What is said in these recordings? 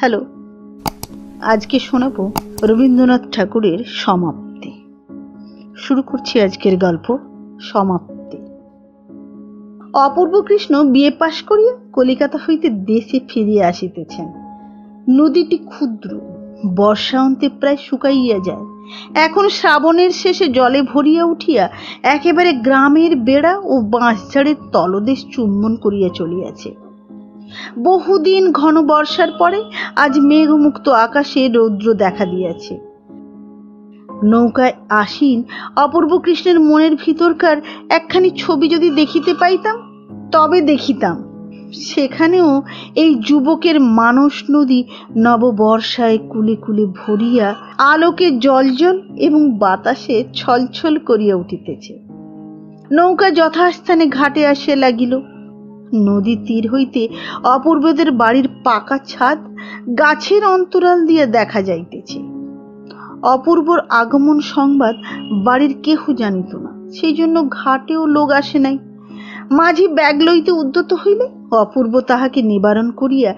Hello, আজকে শোনাবো রবীন্দ্রনাথ ঠাকুরের সমাপ্তি। শুরু করছি আজকের গল্প সমাপ্তি। অপূর্ব কৃষ্ণ বিএ পাশ করিয়া কলিকাতা হইতে দেশে ফিরিয়া আসিতেছেন। নদীটি ক্ষুদ্র, বর্ষা অন্তে প্রায় শুকাইয়া যায়। এখন শ্রাবণের শেষে জলে ভরিয়া উঠিয়া একেবারে গ্রামের বেড়া ও বাঁশঝাড়ের তলদেশ চুম্বন করিয়া চলিয়াছে। বহুদিন ঘন বর্ষার পরে আজ মেঘমুক্ত আকাশে রৌদ্র দেখা দিয়াছে। নৌকায় আসীন অপূর্ব কৃষ্ণের মনের ভিতরকার একখানি ছবি যদি দেখিতে পাইতাম তবে দেখিতাম সেখানেও এই যুবকের মানস নদী নববর্ষায় কুলে কুলে ভরিয়া আলোকে জলজল এবং বাতাসে ছলছল করিয়া উঠিতেছে। নৌকা যথাস্থানে ঘাটে আসিয়া লাগিল। নদী তীর হইতে অপূর্বদের বাড়ির পাকা ছাদ গাছের অন্তরাল দিয়ে দেখা যাইতেছে। অপূর্বর আগমন সংবাদ বাড়ির কেহ জানিত না, সেই জন্য ঘাটেও লোক আসে নাই। মাঝি ব্যাগ লইতে উদ্যত হইলে অপূর্ব তাহাকে নিবারণ করিয়া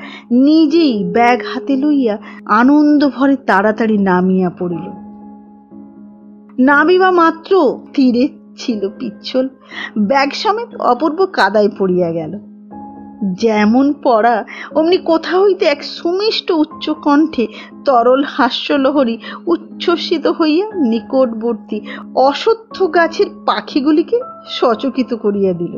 নিজেই ব্যাগ হাতে লইয়া আনন্দ ভরে তাড়াতাড়ি নামিয়া পড়িল। নামিবা মাত্র তীরে ছিল পিচ্ছল, ব্যাগ সমেত অপূর্ব কাদায় পড়িয়া গেল। যেমন পড়া অমনি কোথা হইতে এক সুমিষ্ট উচ্চ কণ্ঠে তরল হাস্যলহরী উচ্ছ্বসিত হইয়া নিকটবর্তী অশ্বত্থ গাছের পাখিগুলিকে সচকিত করিয়া দিল।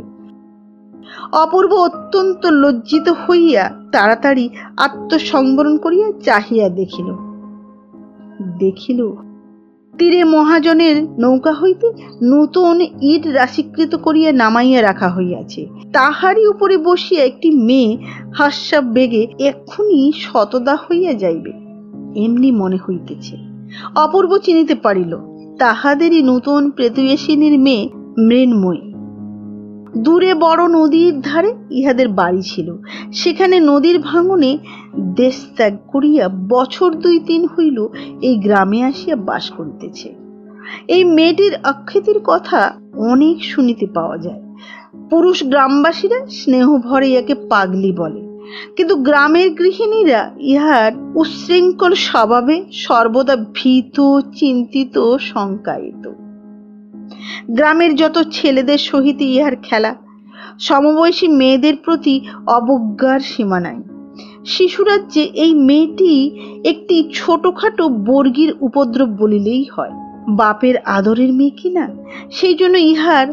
অপূর্ব অত্যন্ত লজ্জিত হইয়া তাড়াতাড়ি আত্মসংবরণ করিয়া চাহিয়া দেখিল তীরে মহাজনের নৌকা হইতে নূতন ইট রাশিকৃত করিয়া নামাইয়া রাখা হইয়াছে। তাহারই উপরে বসিয়া একটি মেয়ে হাস্যাবেগে এক্ষুনি শতদা হইয়া যাইবে এমনি মনে হইতেছে। অপূর্ব চিনিতে পারিল তাহাদেরই নূতন প্রেতয়াসিনীর মেয়ে মৃন্ময়ী। দূরে বড় নদীর ধারে ইহাদের বাড়ি ছিল। সেখানে নদীর ভাঙনে দেশ ত্যাগ করিয়া বছর 2-3 হইল এই গ্রামে আসিয়া বাস করিতেছে। এই মেয়েটির আকৃতির কথা অনেক শুনিতে পাওয়া যায়। পুরুষ গ্রামবাসীরা স্নেহ ভরে ইহাকে পাগলি বলে, কিন্তু গ্রামের গৃহিণীরা ইহার উচ্ছৃঙ্খল স্বভাবে সর্বদা ভীত, চিন্তিত, শঙ্কায়িত। গ্রামের যত ছেলেদের সহিত ইহার খেলা, সমবয়সী মেয়েদের প্রতি অবজ্ঞার সীমা নাই। শিশুরাজ্যে এই মেয়েটি একটি ছোটখাটো বর্গীর উপদ্রব বলিলেই হয়। বাপের আদরের মেয়ে কিনা, সেই জন্য ইহার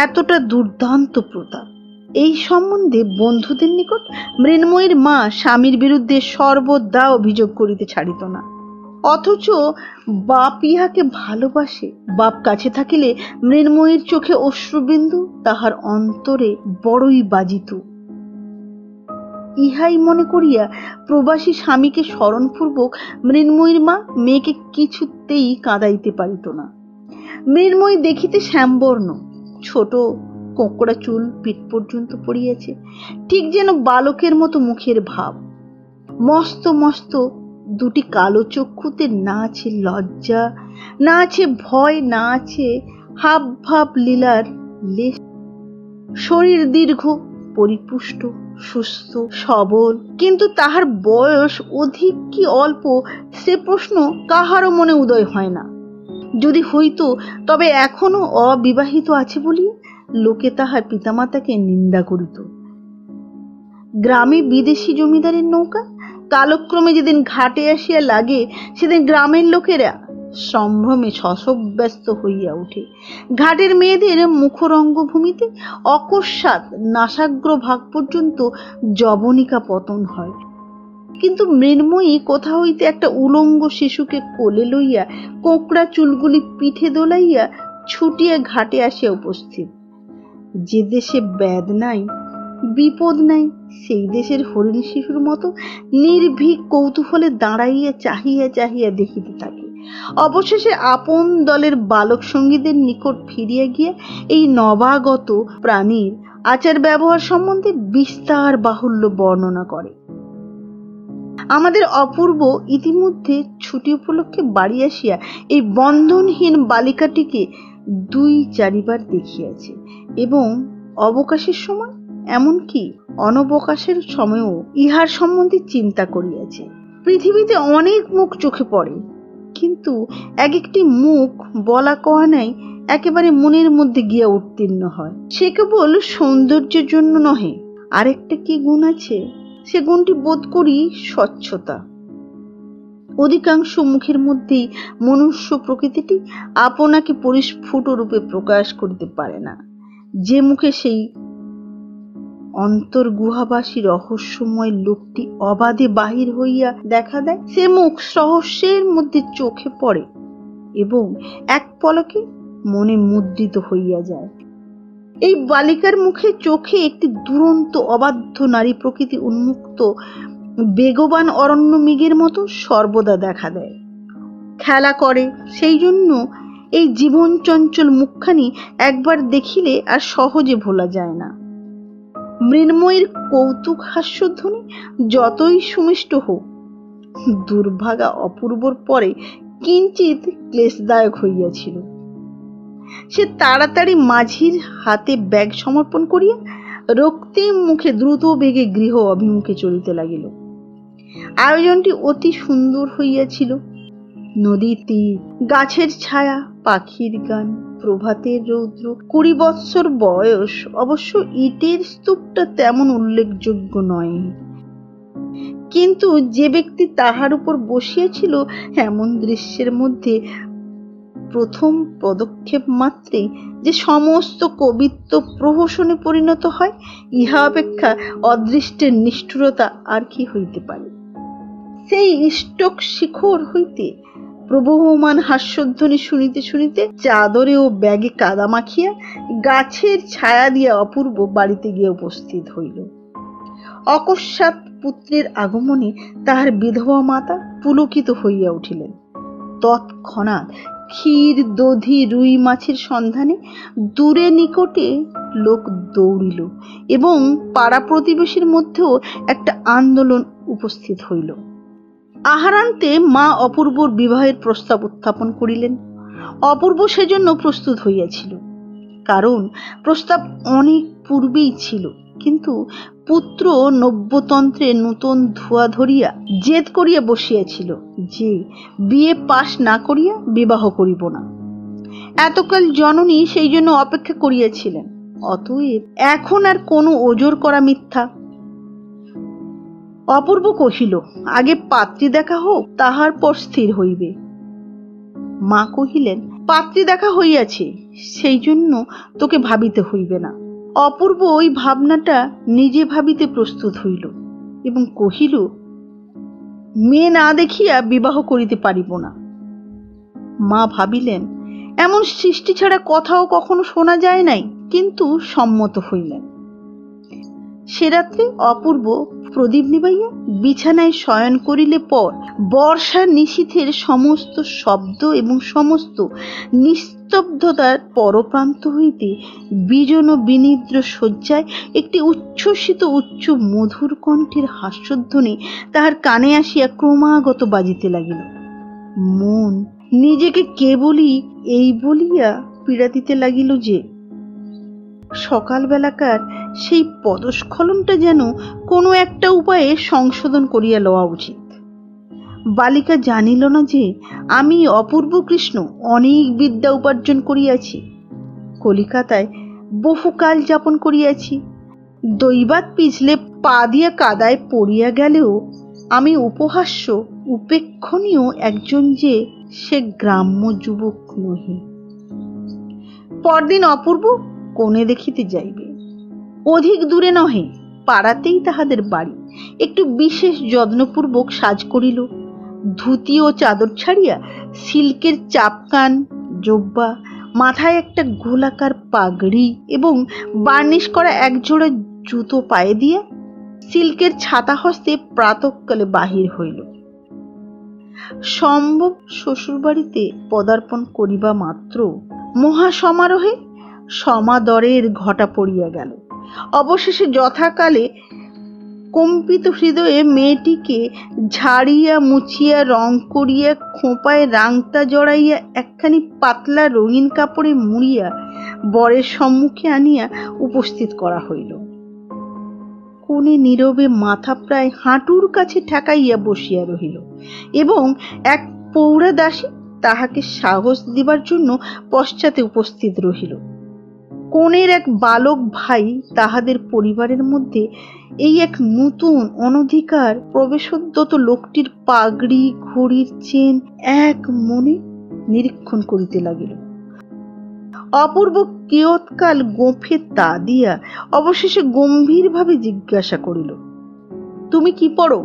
এতটা দুর্দান্ত প্রতাপ। এই সম্বন্ধে বন্ধুদের নিকট মৃন্ময়ীর মা স্বামীর বিরুদ্ধে সর্বদা অভিযোগ করিতে ছাড়িত না। অথচ বাপ ইহাকে ভালোবাসে। বাপ কাছে থাকিলে মৃন্ময়ীর চোখে অশ্রুবিন্দু তাহার অন্তরে বড়ই বাজিত। ইহাই মনে করিয়া প্রবাসী স্বামীকে স্মরণপূর্বক মৃন্ময়ীর মা মেয়েকে কিছুতেই কাঁদাইতে পারিত না। মৃন্ময়ী দেখিতে শ্যামবর্ণ, ছোট কোঁকড়া চুল পিঠ পর্যন্ত পড়িয়াছে, ঠিক যেন বালকের মতো মুখের ভাব। মস্ত মস্ত দুটি কালো চক্ষুতে না আছে লজ্জা, না আছে ভয়, না আছে হাব ভাব লীলার লেশ। শরীর দীর্ঘ, পরিপুষ্ট, সুস্থ, সবল, কিন্তু তাহার বয়স অধিক কি অল্প সে প্রশ্ন কাহারও মনে উদয় হয় না। যদি হইত তবে এখনো অবিবাহিত আছে বলিয়া লোকে তাহার পিতামাতাকে নিন্দা করিত। গ্রামে বিদেশি জমিদারের নৌকা কালক্রমে যেদিন ঘাটে আসিয়া লাগে সেদিন গ্রামের লোকেরা সম্ভ্রমে শশব্যস্ত হইয়া ওঠে। ঘাটের মেয়েদের মুখরঙ্গভূমিতে অকস্মাৎ নাসাগ্র ভাগ পর্যন্ত যবনিকা পতন হয়। কিন্তু মৃন্ময়ী কোথা হইতে একটা উলঙ্গ শিশুকে কোলে লইয়া কোঁকড়া চুলগুলি পিঠে দোলাইয়া ছুটিয়া ঘাটে আসিয়া উপস্থিত। যে দেশে ব্যাধ নাই, বিপদ নাই, সেই দেশের হরিণ শিশুর মতো নির্ভীক কৌতূহলে দাঁড়াইয়া চাহিয়া চাহিয়া দেখিতে থাকে। অবশেষে আপন দলের বালক সঙ্গীদের নিকট ফিরিয়া গিয়া এই নবাগত প্রাণীর আচার ব্যবহার সম্বন্ধে বিস্তার বাহুল্য বর্ণনা করে। আমাদের অপূর্ব ইতিমধ্যে ছুটি উপলক্ষে বাড়ি আসিয়া এই বন্ধনহীন বালিকাটিকে 2-4 বার দেখিয়াছে এবং অবকাশের সময় এমনকি অনবকাশের সময়ও ইহার সম্বন্ধে চিন্তা করিয়াছে। পৃথিবীতে অনেক মুখ চোখে পড়ে, কিন্তু এক একটি মুখ বলা কওয়া নাই একেবারে মনের মধ্যে গিয়া উত্তীর্ণ হয়। সে কেবল সৌন্দর্যের জন্য নহে, আরেকটা কি গুণ আছে, সে গুণটি বোধ করি স্বচ্ছতা। অধিকাংশ মুখের মধ্যেই মনুষ্য প্রকৃতিটি আপনাকে পরিস্ফুট রূপে প্রকাশ করতে পারে না। যে মুখে সেই অন্তর্গুহাবাসী রহস্যময় লোকটি অবাধে বাহির হইয়া দেখা দেয়, সে মুখ রহস্যের মধ্যে চোখে পড়ে এবং এক পলকে মনে মুদ্রিত হইয়া যায়। এই বালিকার মুখে চোখে একটি দুরন্ত অবাধ্য নারী প্রকৃতি উন্মুক্ত বেগবান অরণ্য মৃগের মতো সর্বদা দেখা দেয়, খেলা করে। সেই জন্য এই জীবন চঞ্চল মুখখানি একবার দেখিলে আর সহজে ভোলা যায় না। মৃন্ময়ীর কৌতুক হাস্যধ্বনি যতই সুমিষ্ট হোক, দুর্ভাগা অপূর্বর পরে কিঞ্চিত ক্লেশদায়ক হইয়াছিল। সে তাড়াতাড়ি মাঝির হাতে ব্যাগ সমর্পণ করিয়া রক্তিম মুখে দ্রুত বেগে গৃহ অভিমুখে চলিতে লাগিল। আয়োজনটি অতি সুন্দর হইয়াছিল। নদীর তীর, গাছের ছায়া, পাখির গান, প্রভাতের রৌদ্র। 20 বৎসর বয়স, অবশ্য ইটের স্তূপটা তেমন উল্লেখযোগ্য নয়, কিন্তু যে ব্যক্তি তাহার উপর বসিয়াছিল এমন দৃশ্যের মধ্যে প্রথম পদক্ষেপ মাত্রে যে সমস্ত কবিত্ব প্রহসনে পরিণত হয়, ইহা অপেক্ষা অদৃষ্টের নিষ্ঠুরতা আর কি হইতে পারে। সেই ইষ্টক শিখর হইতে প্রবহমান হাস্যধ্বনি শুনিতে শুনিতে চাদরে ও ব্যাগে কাদা মাখিয়া গাছের ছায়া দিয়া অপূর্ব বাড়িতে গিয়ে উপস্থিত হইল। অকস্মাৎ পুত্রের আগমনে তাহার বিধবা মাতা পুলকিত হইয়া উঠিলেন। তৎক্ষণাৎ ক্ষীর, দধি, রুই মাছের সন্ধানে দূরে নিকটে লোক দৌড়িল এবং পাড়া প্রতিবেশীর মধ্যেও একটা আন্দোলন উপস্থিত হইল। আহারান্তে মা অপূর্বর বিবাহের প্রস্তাব উত্থাপন করিলেন। অপূর্ব সেজন্য প্রস্তুত হইয়াছিল, কারণ প্রস্তাব অনেক পূর্বেই ছিল, কিন্তু পুত্র নব্যতন্ত্রে নূতন ধোয়া ধরিয়া জেদ করিয়া বসিয়াছিল যে বিয়ে পাশ না করিয়া বিবাহ করিব না। এতকাল জননী সেই জন্য অপেক্ষা করিয়াছিলেন, অতএব এখন আর কোনো ওজর করা মিথ্যা। অপূর্ব কহিল, আগে পাত্রী দেখা হোক, তাহার পর স্থির হইবে। মা কহিলেন, পাত্রী দেখা হইয়াছে, সেই জন্য তোকে ভাবিতে হইবে না। অপূর্ব ওই ভাবনাটা নিজে ভাবিতে প্রস্তুত হইল এবং কহিল, মেয়ে না দেখিয়া বিবাহ করিতে পারিব না। মা ভাবিলেন, এমন সৃষ্টি ছাড়া কথাও কখনো শোনা যায় নাই, কিন্তু সম্মত হইলেন। সে রাত্রে অপূর্ব প্রদীপ নিবাইয়া বিছানায় শয়ন করিলে পর বর্ষা নিশীথের সমস্ত শব্দ এবং সমস্ত নিস্তব্ধতার পরপ্রান্ত হইতে বিজন বিনিদ্র শয্যায় একটি উচ্ছ্বসিত উচ্চ মধুর কণ্ঠের হাস্যধ্বনি তাহার কানে আসিয়া ক্রমাগত বাজিতে লাগিল। মন নিজেকে কেবলই এই বলিয়া পীড়া দিতে লাগিল যে সকালবেলাকার সেই পদস্খলনটা যেন কোনো একটা উপায়ে সংশোধন করিয়া লওয়া উচিত। বালিকা জানিল না যে আমি অপূর্ব কৃষ্ণ অনেক বিদ্যা উপার্জন করিয়াছি, কলিকাতায় বহুকাল যাপন করিয়াছি। দৈবাত পিছলে পা দিয়া কাদায় পড়িয়া গেলেও আমি উপহাস্য উপেক্ষণীয় একজন যে সে গ্রাম্য যুবক নহি। পরদিন অপূর্ব কোণে দেখিতে যাইবে। অধিক দূরে নহে, পাড়াতেই তাহাদের বাড়ি। একটু বিশেষ যত্নপূর্বক সাজ করিল। ধুতি ও চাদর ছাড়িয়া সিল্কের চাপকান জোব্বা, মাথায় একটা গোলাকার পাগড়ি এবং বার্নিশ করা একজোড়া জুতো পায়ে দিয়া সিল্কের ছাতা হস্তে প্রাতঃকালে বাহির হইল। সম্ভব শ্বশুর বাড়িতে পদার্পণ করিবা মাত্র মহা সমারোহে সমাদরের ঘটা পড়িয়া গেল। অবশেষে যথাকালে কম্পিত হৃদয়ে মেয়েটিকে ঝাড়িয়া মুছিয়া রং করিয়া খোঁপায় রাংতা জড়াইয়া একখানি পাতলা রঙিন কাপড়ে মুড়িয়া বরের সম্মুখে আনিয়া উপস্থিত করা হইল। কোণে নীরবে মাথা প্রায় হাঁটুর কাছে ঠেকাইয়া বসিয়া রহিল, এবং এক পৌরা দাসী তাহাকে সাহস দিবার জন্য পশ্চাতে উপস্থিত রহিল। কোণের এক বালক ভাই তাহাদের পরিবারের মধ্যে এই এক নতুন অনধিকার প্রবেশোদ্যত লোকটির পাগড়ি, ঘড়ির চেন এক মনে নিরীক্ষণ করিতে লাগিল। অপূর্ব কিয়ৎকাল গোঁফে তা দিয়া অবশেষে গম্ভীরভাবে জিজ্ঞাসা করিল, তুমি কি পড়ো?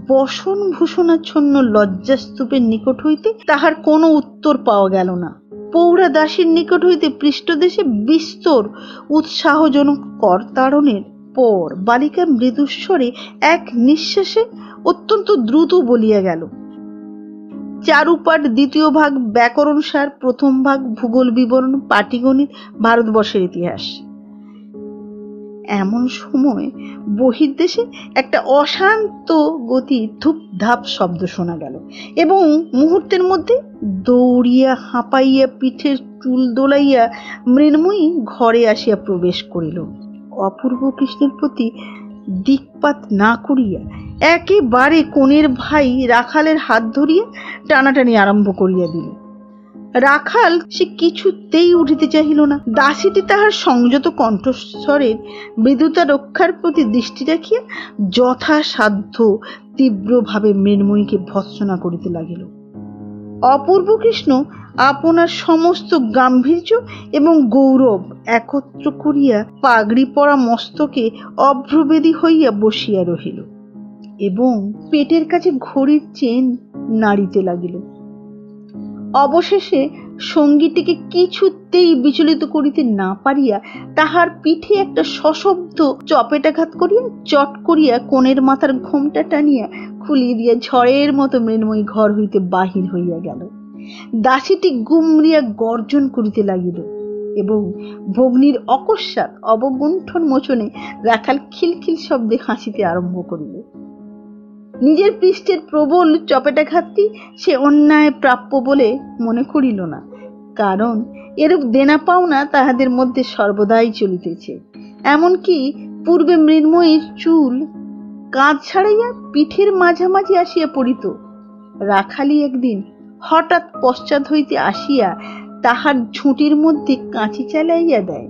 বসন ভূষণাচ্ছন্ন লজ্জাস্তূপের নিকট হইতে তাহার কোনো উত্তর পাওয়া গেল না। পৌরা দাসীর নিকট হইতে পৃষ্ঠদেশে বিস্তর উৎসাহজনক করতাড়নের পর বালিকা মৃদুস্বরে এক নিঃশ্বাসে অত্যন্ত দ্রুত বলিয়া গেল, চারুপাঠ দ্বিতীয় ভাগ, ব্যাকরণ সার প্রথম ভাগ, ভূগোল বিবরণ, পাটিগণিত, ভারতবর্ষের ইতিহাস। এমন সময় বহির্দেশে একটা অশান্ত গতি ধূপ ধাপ শব্দ শোনা গেল, এবং মুহূর্তের মধ্যে দৌড়িয়া হাঁপাইয়া পিঠের চুল দোলাইয়া মৃন্ময়ী ঘরে আসিয়া প্রবেশ করিল। অপূর্ব কৃষ্ণের প্রতি দিকপাত না করিয়া একেবারে কোণের ভাই রাখালের হাত ধরিয়া টানাটানি আরম্ভ করিয়া দিল। রাখাল সে কিছুতেই উঠিতে চাহিল না। দাসীটি তাহার সংযত কণ্ঠস্বরের মৃদুতা রক্ষার প্রতি দৃষ্টি রাখিয়া যথাসাধ্য তীব্রভাবে মৃন্ময়ীকে ভর্ৎসনা করিতে লাগিল। অপূর্ব কৃষ্ণ আপনার সমস্ত গাম্ভীর্য এবং গৌরব একত্র করিয়া পাগড়ি পরা মস্তকে অভ্রবেদী হইয়া বসিয়া রহিল, এবং পেটের কাছে ঘড়ির চেন নাড়িতে লাগিল। অবশেষে সঙ্গীটিকে কিছুতেই বিচলিত করিতে না পারিয়া তাহার পিঠে একটা সশব্দ চপেটাঘাত করিয়া চট করিয়া কোণের মাথার ঘোমটা টানিয়া খুলিয়া দিয়া ঝড়ের মতো মৃন্ময়ী ঘর হইতে বাহির হইয়া গেল। দাসীটি গুমরিয়া গর্জন করিতে লাগিল, এবং ভগ্নীর অকস্মাৎ অবগুণ্ঠন মোচনে রাখাল খিলখিল শব্দে হাসিতে আরম্ভ করিল। নিজের পৃষ্ঠের প্রবল চপেটাঘাতটি সে অন্যায় প্রাপ্য বলে মনে করিল না, কারণ এরূপ দেনা পাওনা তাহাদের মধ্যে সর্বদাই চলিতেছে। এমনকি পূর্বে মৃন্ময়ীর চুল কাঁধ ছাড়াইয়া পিঠের মাঝামাঝি আসিয়া পড়িত। রাখালি একদিন হঠাৎ পশ্চাৎ হইতে আসিয়া তাহার ঝুঁটির মধ্যে কাঁচি চালাইয়া দেয়।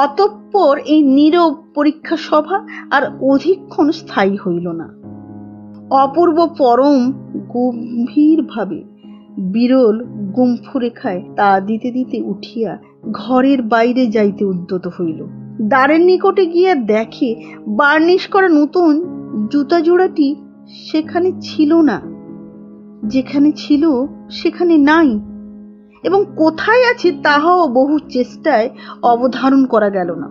অতঃপর এই নীরব পরীক্ষা সভা আর অধিকক্ষণ স্থায়ী হইল না। অপূর্ব পরম গম্ভীরভাবে বিরল গুম্ফুরেখায় তা দিতে দিতে উঠিয়া ঘরের বাইরে যাইতে উদ্যত হইল। দ্বারের নিকটে গিয়া দেখে বার্নিশ করা নতুন জুতা জোড়াটি সেখানে ছিল না, যেখানে ছিল সেখানে নাই, এবং কোথায় আছে তাহাও বহু চেষ্টায় অবধারণ করা গেল না।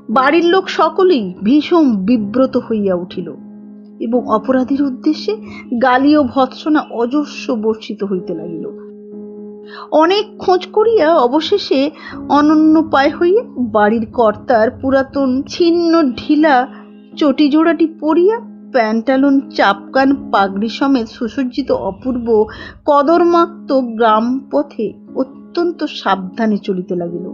বাড়ির লোক সকলেই ভীষণ বিব্রত হইয়া উঠিল, এবং অপরাধীর উদ্দেশ্যে গালি ও ভৎসনা অজস্র বর্ষিত হইতে লাগিল। অনেক খোঁজ করিয়া অবশেষে অনন্যোপায় হইয়া বাড়ির কর্তার পুরাতন ছিন্ন ঢিলা চটি জোড়াটি পরিয়া প্যান্টালুন, চাপকান, পাগড়ি সমেত সুসজ্জিত অপূর্ব কদরমাক্ত গ্রাম পথে অত্যন্ত সাবধানে চলিতে লাগিল।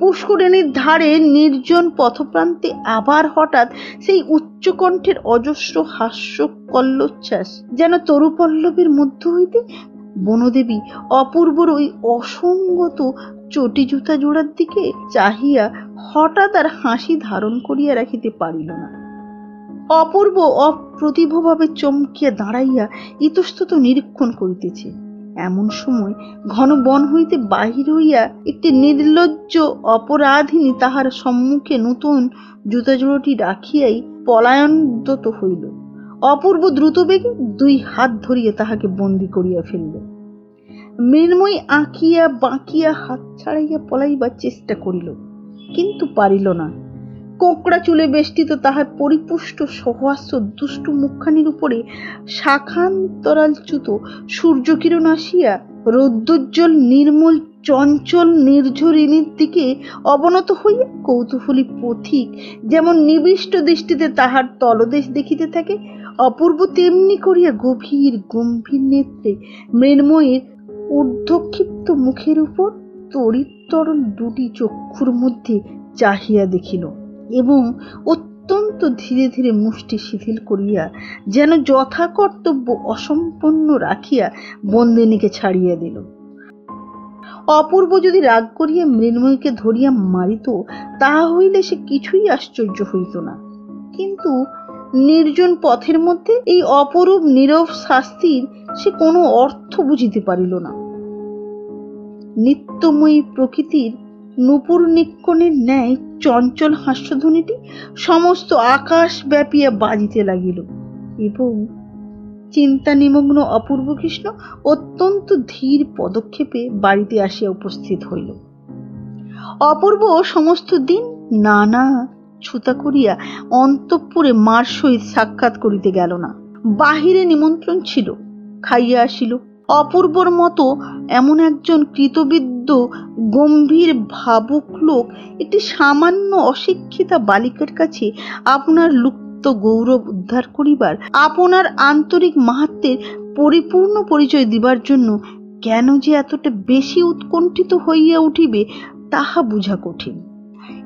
পুষ্করিণীর ধারে নির্জন পথপ্রান্তে আবার হঠাৎ সেই উচ্চকণ্ঠের অজস্র হাস্য কল্লোচ্ছ্বাস, যেন তরুপল্লবের মধ্য হইতে বনদেবী অপূর্বর ওই অসঙ্গত চটি জুতা জোড়ার দিকে চাহিয়া হঠাৎ আর হাসি ধারণ করিয়া রাখিতে পারিল না। অপূর্ব অপ্রতিভভাবে চমকিয়া দাঁড়াইয়া ইতস্তত নিরীক্ষণ করিতেছে। এমন সময় ঘন বন হইতে বাহির হইয়া একটি নির্লজ্জ অপরাধিনী তাহার সম্মুখে নতুন জুতা জোড়াটি রাখিয়াই পলায়নদত হইল। অপূর্ব দ্রুতবেগে দুই হাত ধরিয়া তাহাকে বন্দী করিয়া ফেলিল। মৃন্ময়ী আঁকিয়া বাঁকিয়া হাত ছাড়াইয়া পলাইবার চেষ্টা করিল, কিন্তু পারিল না। কোঁকড়া চুলে বেষ্টিত তাহার পরিপুষ্ট সহস্র দুষ্টু মুখখানির উপরে শাখান্তরালচ্যুত সূর্যকিরণ আসিয়া রৌদ্রোজ্জ্বল নির্মল চঞ্চল নির্ঝরিণীর দিকে অবনত হইয়া কৌতূহলী পথিক যেমন নিবিষ্ট দৃষ্টিতে তাহার তলদেশ দেখিতে থাকে, অপূর্ব তেমনি করিয়া গভীর গম্ভীর নেত্রে মৃন্ময়ীর ঊর্ধ্বক্ষিপ্ত মুখের উপর তড়িৎতরল দুটি চক্ষুর মধ্যে চাহিয়া দেখিল। এবং অত্যন্ত ধীরে ধীরে মুষ্টি শিথিল করিয়া যেন যথা কর্তব্য অসম্পন্ন রাখিয়া বন্দিনীকে ছাড়িয়া দিল। অপূর্ব যদি রাগ করিয়া মৃন্ময়ীকে ধরিয়া মারিত, তাহা হইলে সে কিছুই আশ্চর্য হইত না। কিন্তু নির্জন পথের মধ্যে এই অপরূপ নীরব শাস্তির সে কোনো অর্থ বুঝিতে পারিল না। নিত্যময়ী প্রকৃতির নূপুর নিক্কণের ন্যায় চঞ্চল হাস্যধ্বনিটি সমস্ত আকাশ ব্যাপিয়া বাজিতে লাগিল এবং চিন্তা নিমগ্ন অপূর্ব কৃষ্ণ অত্যন্ত ধীর পদক্ষেপে বাড়িতে আসিয়া উপস্থিত হইল। অপূর্ব সমস্ত দিন নানা ছুতা করিয়া অন্তঃপুরে মার সহিত সাক্ষাৎ করিতে গেল না। বাহিরে নিমন্ত্রণ ছিল, খাইয়া আসিল। অপূর্বর মতো এমন একজন কৃতবিদ্য গম্ভীর ভাবুক লোক একটি সামান্য অশিক্ষিতা বালিকার কাছে আপনার লুপ্ত গৌরব উদ্ধার করিবার, আপনার আন্তরিক মাহাত্ম্যের পরিপূর্ণ পরিচয় দিবার জন্য কেন যে এতটা বেশি উৎকণ্ঠিত হইয়া উঠিবে তাহা বুঝা কঠিন।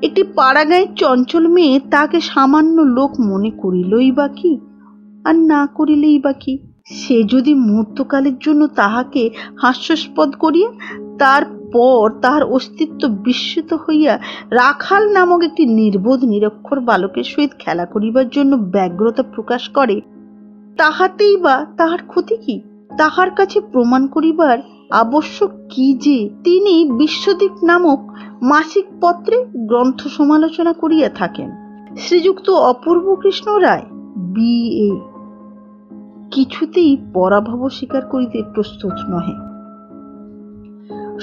একটি পাড়াগাঁয়ের চঞ্চল মেয়ে তাকে সামান্য লোক মনে করিলই বা কি, আর না করিলেই বা কি? সে যদি মুহূর্তকালের জন্য তাহাকে হাস্যাস্পদ করিয়া তারপর তাহার অস্তিত্ব বিস্মৃত হইয়া রাখাল নামক একটি নির্বোধ নিরক্ষর বালকের সহিত খেলা করিবার জন্য ব্যগ্রতা প্রকাশ করে, তাহাতেই বা তাহার ক্ষতি কি? তাহার কাছে প্রমাণ করিবার আবশ্যক কি যে তিনি বিশ্বদীপ নামক মাসিক পত্রে গ্রন্থ সমালোচনা করিয়া থাকেন। শ্রীযুক্ত অপূর্ব কৃষ্ণ রায় BA কিছুতেই পরাভব স্বীকার করিতে প্রস্তুত নহে।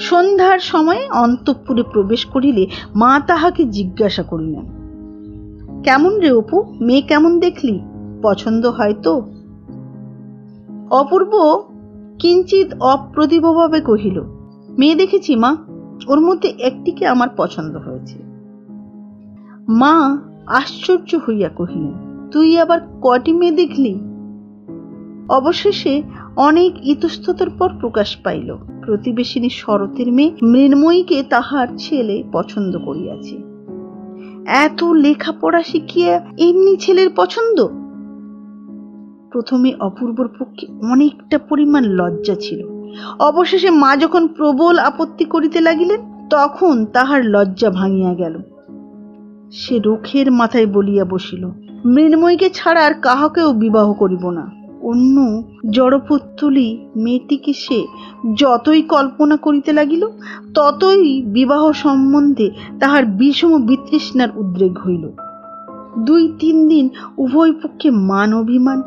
সন্ধ্যার সময় অন্তঃপুরে প্রবেশ করিলে মা তাহাকে জিজ্ঞাসা করিলেন, কেমন রে অপু, মেয়ে কেমন দেখলি? পছন্দ হয় তো? অপূর্ব কিঞ্চিত অপ্রতিভভাবে কহিল, মেয়ে দেখেছি মা, ওর মধ্যে একটিকে আমার পছন্দ হয়েছে। মা আশ্চর্য হইয়া কহিলেন, তুই আবার কটি মেয়ে দেখলি? অবশেষে অনেক ইতস্ততার পর প্রকাশ পাইল, প্রতিবেশিনী শরতের মেয়ে মৃন্ময়ীকে তাহার ছেলে পছন্দ করিয়াছে। এত লেখাপড়া শিখিয়া এমনি ছেলের পছন্দ? প্রথমে অপূর্বর পক্ষে অনেকটা পরিমাণ লজ্জা ছিল। অবশেষে মা যখন প্রবল আপত্তি করিতে লাগিলেন, তখন তাহার লজ্জা ভাঙিয়া গেল। সে রোখের মাথায় বলিয়া বসিল, মৃন্ময়ীকে ছাড়া আর কাহাকেও বিবাহ করিব না। অন্য জড়পুত্তলি মেয়েটিকে সে যতই কল্পনা করিতে লাগিল, ততই বিবাহ সম্বন্ধে তাহার বিষম বিতৃষ্ণার উদ্রেক হইল। 2-3 দিন উভয় পক্ষে মান অভিমান,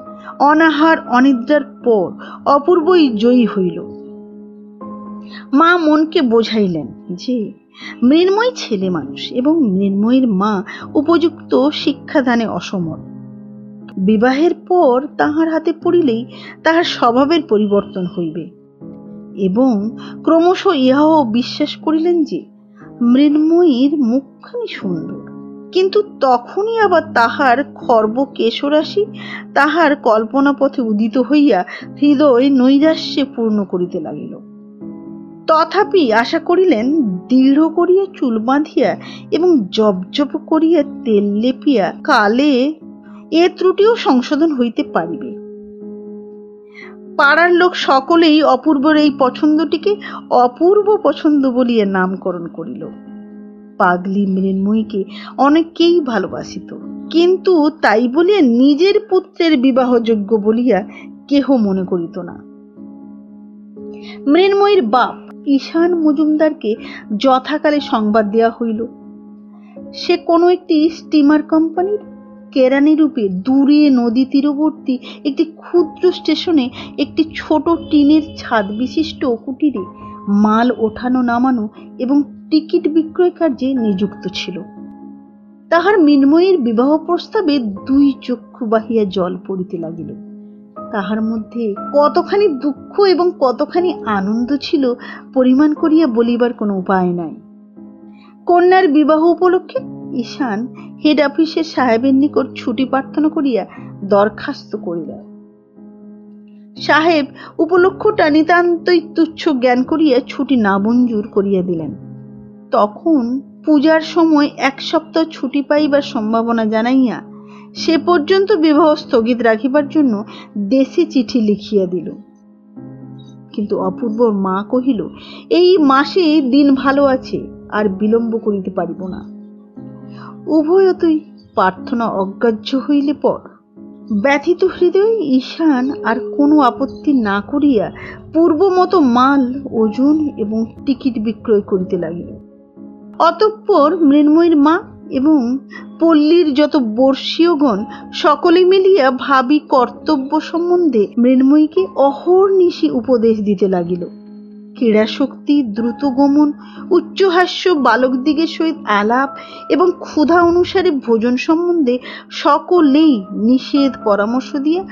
অনাহার অনিদ্রার পর অপূর্বই জয়ী হইল। মা মনকে বোঝাইলেন যে মৃন্ময়ী ছেলে মানুষ এবং মৃন্ময়ীর মা উপযুক্ত শিক্ষাদানে অসমর্থ। বিবাহের পর তাহার হাতে পড়িলেই তাহার স্বভাবের পরিবর্তন হইবে এবং ক্রমশ ইহাও বিশ্বাস করিলেন যে মৃন্ময়ীর মুখখানি সুন্দর। কিন্তু তখনই আবার তাহার খর্ব কেশরাশি তাহার কল্পনা পথে উদিত হইয়া হৃদয় নৈরাশ্যে পূর্ণ করিতে লাগিল। তথাপি আশা করিলেন দৃঢ় করিয়া চুল বাঁধিয়া এবং জপজপ করিয়া তেল লেপিয়া কালে এ ত্রুটিও সংশোধন হইতে পারিবে। পাড়ার লোক সকলেই অপূর্বর এই পছন্দটিকে অপূর্ব পছন্দ বলিয়া নামকরণ করিল। পাগলি মৃন্ময়ীকে অনেকেই ভালোবাসিত, কিন্তু তাই বলিয়া নিজের পুত্রের বিবাহযোগ্য বলিয়া কেহ মনে করিত না। মৃন্ময়ীর বাপ ঈশান মজুমদারকে যথাকালে সংবাদ দেওয়া হইল। সে কোনো একটি স্টিমার কোম্পানির কেরানি রূপে দূরে নদী তীরবর্তী একটি ক্ষুদ্র স্টেশনে একটি ছোট টিনের ছাদ বিশিষ্ট কুটিরে মাল ওঠানো নামানো এবং টিকিট বিক্রয় কার্যে নিযুক্ত ছিল। তাহার মৃন্ময়ীর বিবাহ প্রস্তাবে 2 চক্ষু বাহিয়া জল পড়িতে লাগিল। তাহার মধ্যে কতখানি দুঃখ এবং কতখানি আনন্দ ছিল পরিমাণ করিয়া বলিবার কোনো উপায় নাই। কন্যার বিবাহ উপলক্ষে ঈশান হেড অফিসের সাহেবের নিকট ছুটি প্রার্থনা করিয়া দরখাস্ত করিল। সাহেব উপলক্ষটা নিতান্তই তুচ্ছ জ্ঞান করিয়া ছুটি নামঞ্জুর করিয়া দিলেন। তখন পূজার সময় 1 সপ্তাহ ছুটি পাইবার সম্ভাবনা জানাইয়া সে পর্যন্ত বিবাহ স্থগিত রাখিবার জন্য দেশে চিঠি লিখিয়া দিল। কিন্তু অপূর্বর মা কহিল, এই মাসে দিন ভালো আছে, আর বিলম্ব করিতে পারিব না। উভয়তই প্রার্থনা অগ্রাহ্য হইলে পর ব্যথিত হৃদয়ে ঈশান আর কোনো আপত্তি না করিয়া পূর্বমতো মাল ওজন এবং টিকিট বিক্রয় করিতে লাগিল। অতঃপর মৃন্ময়ীর মা এবং পল্লীর যত বর্ষীয়গণ সকলে মিলিয়া ভাবি কর্তব্য সম্বন্ধে মৃন্ময়ীকে অহর্নিশি উপদেশ দিতে লাগিল। ক্রীড়াশক্তি, দ্রুত গমন, উচ্চহাস্য, বালকদিগের সহিত আলাপ এবং ক্ষুধা অনুসারে ভোজন সম্বন্ধে সকলেই নিষেধ পরামর্শ দিয়া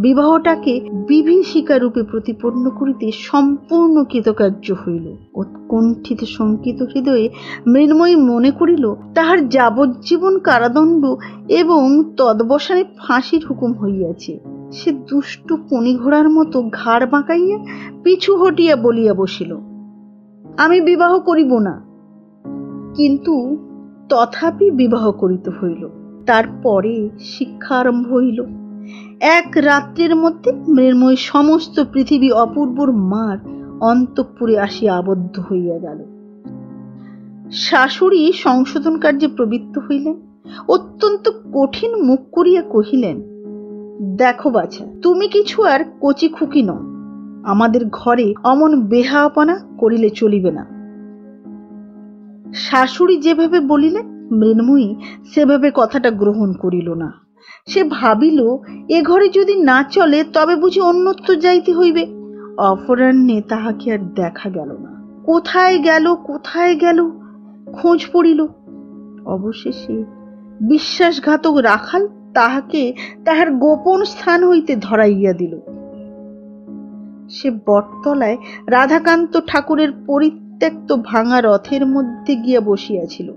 বিবাহটাকে বিভীষিকা রূপে প্রতিপন্ন করিতে সম্পূর্ণ কৃতকার্য হইল। উৎকণ্ঠিত শঙ্কিত হৃদয়ে মৃন্ময়ী মনে করিল তাহার যাবজ্জীবন কারাদণ্ড এবং তদবসানে ফাঁসির হুকুম হইয়াছে। সে দুষ্ট পণি ঘোড়ার মতো ঘাড় বাঁকাইয়া পিছু হটিয়া বলিয়া বসিল, আমি বিবাহ করিব না। কিন্তু তথাপি বিবাহ করিতে হইল। তারপরে শিক্ষা আরম্ভ হইল। এক রাত্রের মধ্যে মৃন্ময়ী সমস্ত পৃথিবী অপূর্বর মার অন্তঃপুরে আসিয়া আবদ্ধ হইয়া গেল। শাশুড়ি সংশোধন কার্যে প্রবৃত্ত হইলেন। অত্যন্ত কঠিন মুখ করিয়া কহিলেন, দেখো বাছা, তুমি কিছু আর কচি খুকি নও। আমাদের ঘরে অমন বেহাপনা করিলে চলিবে না। শাশুড়ি যেভাবে বলিলেন মৃন্ময়ী সেভাবে কথাটা গ্রহণ করিল না। সে ভাবিল, এ ঘরে যদি না চলে তবে বুঝি অন্যত্র যাইতে হইবে। অপরাহ্নে তাহাকে আর দেখা গেল না। কোথায় গেল খোঁজ পড়িল। অবশেষে বিশ্বাসঘাতক রাখাল তাহাকে তাহার গোপন স্থান হইতে ধরাইয়া দিল। সে বটতলায় রাধাকান্ত ঠাকুরের পরিত্যক্ত ভাঙা রথের মধ্যে গিয়া বসিয়াছিল।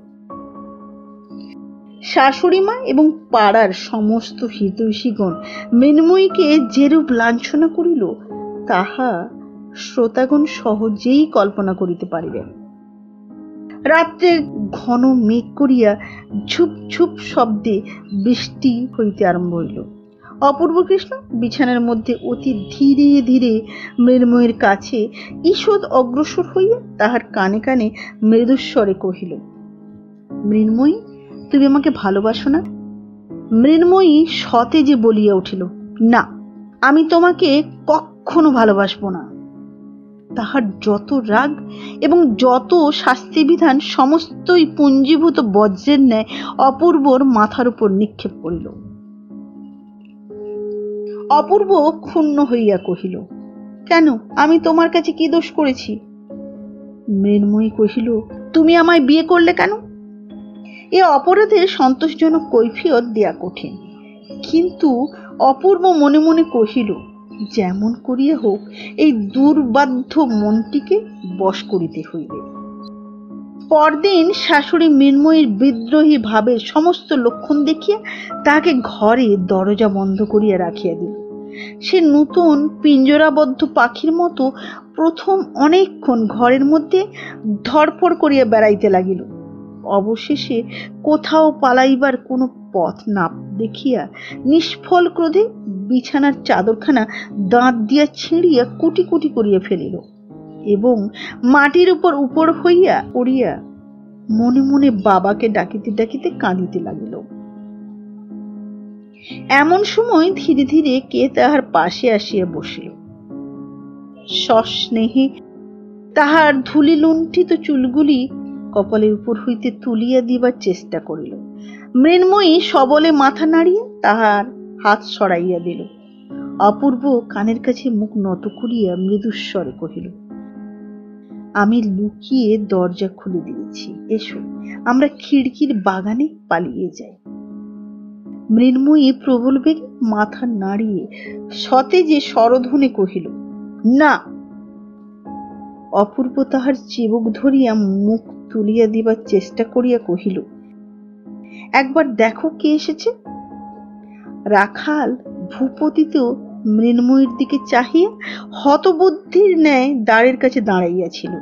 শাশুড়িমা এবং পাড়ার সমস্ত হিতৈষীগণ মৃন্ময়ীকে যেরূপ লাঞ্ছনা করিল তাহা শ্রোতাগণ সহজেই কল্পনা করিতে পারিবেন। রাত্রে ঘন মেঘ করিয়া ঝুপ ঝুপ শব্দে বৃষ্টি হইতে আরম্ভ হইল। অপূর্ব কৃষ্ণ বিছানার মধ্যে অতি ধীরে ধীরে মৃন্ময়ীর কাছে ঈষৎ অগ্রসর হইয়া তাহার কানে কানে মৃদুস্বরে কহিল, মৃন্ময়ী, তুমি আমাকে ভালোবাসো না? মৃন্ময়ী সতেজে বলিয়া উঠিল, না, আমি তোমাকে কখনো ভালোবাসবো না। তাহার যত রাগ এবং যত শাস্তি বিধান সমস্তই পুঞ্জীভূত বজ্রের ন্যায় অপূর্বর মাথার উপর নিক্ষেপ করিল। অপূর্ব ক্ষুণ্ণ হইয়া কহিল, কেন, আমি তোমার কাছে কি দোষ করেছি? মৃন্ময়ী কহিল, তুমি আমায় বিয়ে করলে কেন? এ অপরাধের সন্তোষজনক কৈফিয়ত দেয়া কঠিন। কিন্তু অপূর্ব মনে মনে কহিল, যেমন করিয়া হোক এই দুর্বাধ্য মনটিকে বশ করিতে হইবে। পরদিন শাশুড়ি মৃন্ময়ীর বিদ্রোহী ভাবের সমস্ত লক্ষণ দেখিয়া তাহাকে ঘরে দরজা বন্ধ করিয়া রাখিয়া দিল। সে নূতন পিঞ্জরাবদ্ধ পাখির মতো প্রথম অনেকক্ষণ ঘরের মধ্যে ধরফড় করিয়া বেড়াইতে লাগিল। অবশেষে কোথাও পালাইবার কোনো পথ না দেখিয়া নিষ্ফল ক্রোধে বিছানার চাদরখানা দাঁত দিয়া ছিঁড়িয়া কুটি কুটি করিয়া ফেলিল এবং মাটির উপর হইয়া পড়িয়া মনে মনে বাবাকে ডাকিতে ডাকিতে কাঁদিতে লাগিল। এমন সময় ধীরে ধীরে কে তাহার পাশে আসিয়া বসিল। সস্নেহে তাহার ধুলি লুণ্ঠিত চুলগুলি কপালের উপর হইতে তুলিয়া দিবার চেষ্টা করিল। মৃন্ময়ী সবলে মাথা নাড়িয়া তাহার হাত সরাইয়া দিল। অপূর্ব কানের কাছে মুখ নত করিয়া মৃদুস্বরে কহিল, আমি লুকিয়ে দরজা খুলে দিয়েছি, এসো আমরা খিড়কির বাগানে পালিয়ে যাই। মৃন্ময়ী প্রবল বেগে মাথা নাড়িয়ে সতেজে স্বরধ্বনি কহিল, না। অপূর্ব তাহার চিবুক ধরিয়া মুখ তুলিয়া দিবার চেষ্টা করিয়া কহিল, একবার দেখো কে এসেছে। রাখাল ভূপতিতেও মৃন্ময়ীর দিকে চাহিয়া হতবুদ্ধির ন্যায় দ্বারের কাছে দাঁড়াইয়াছিল।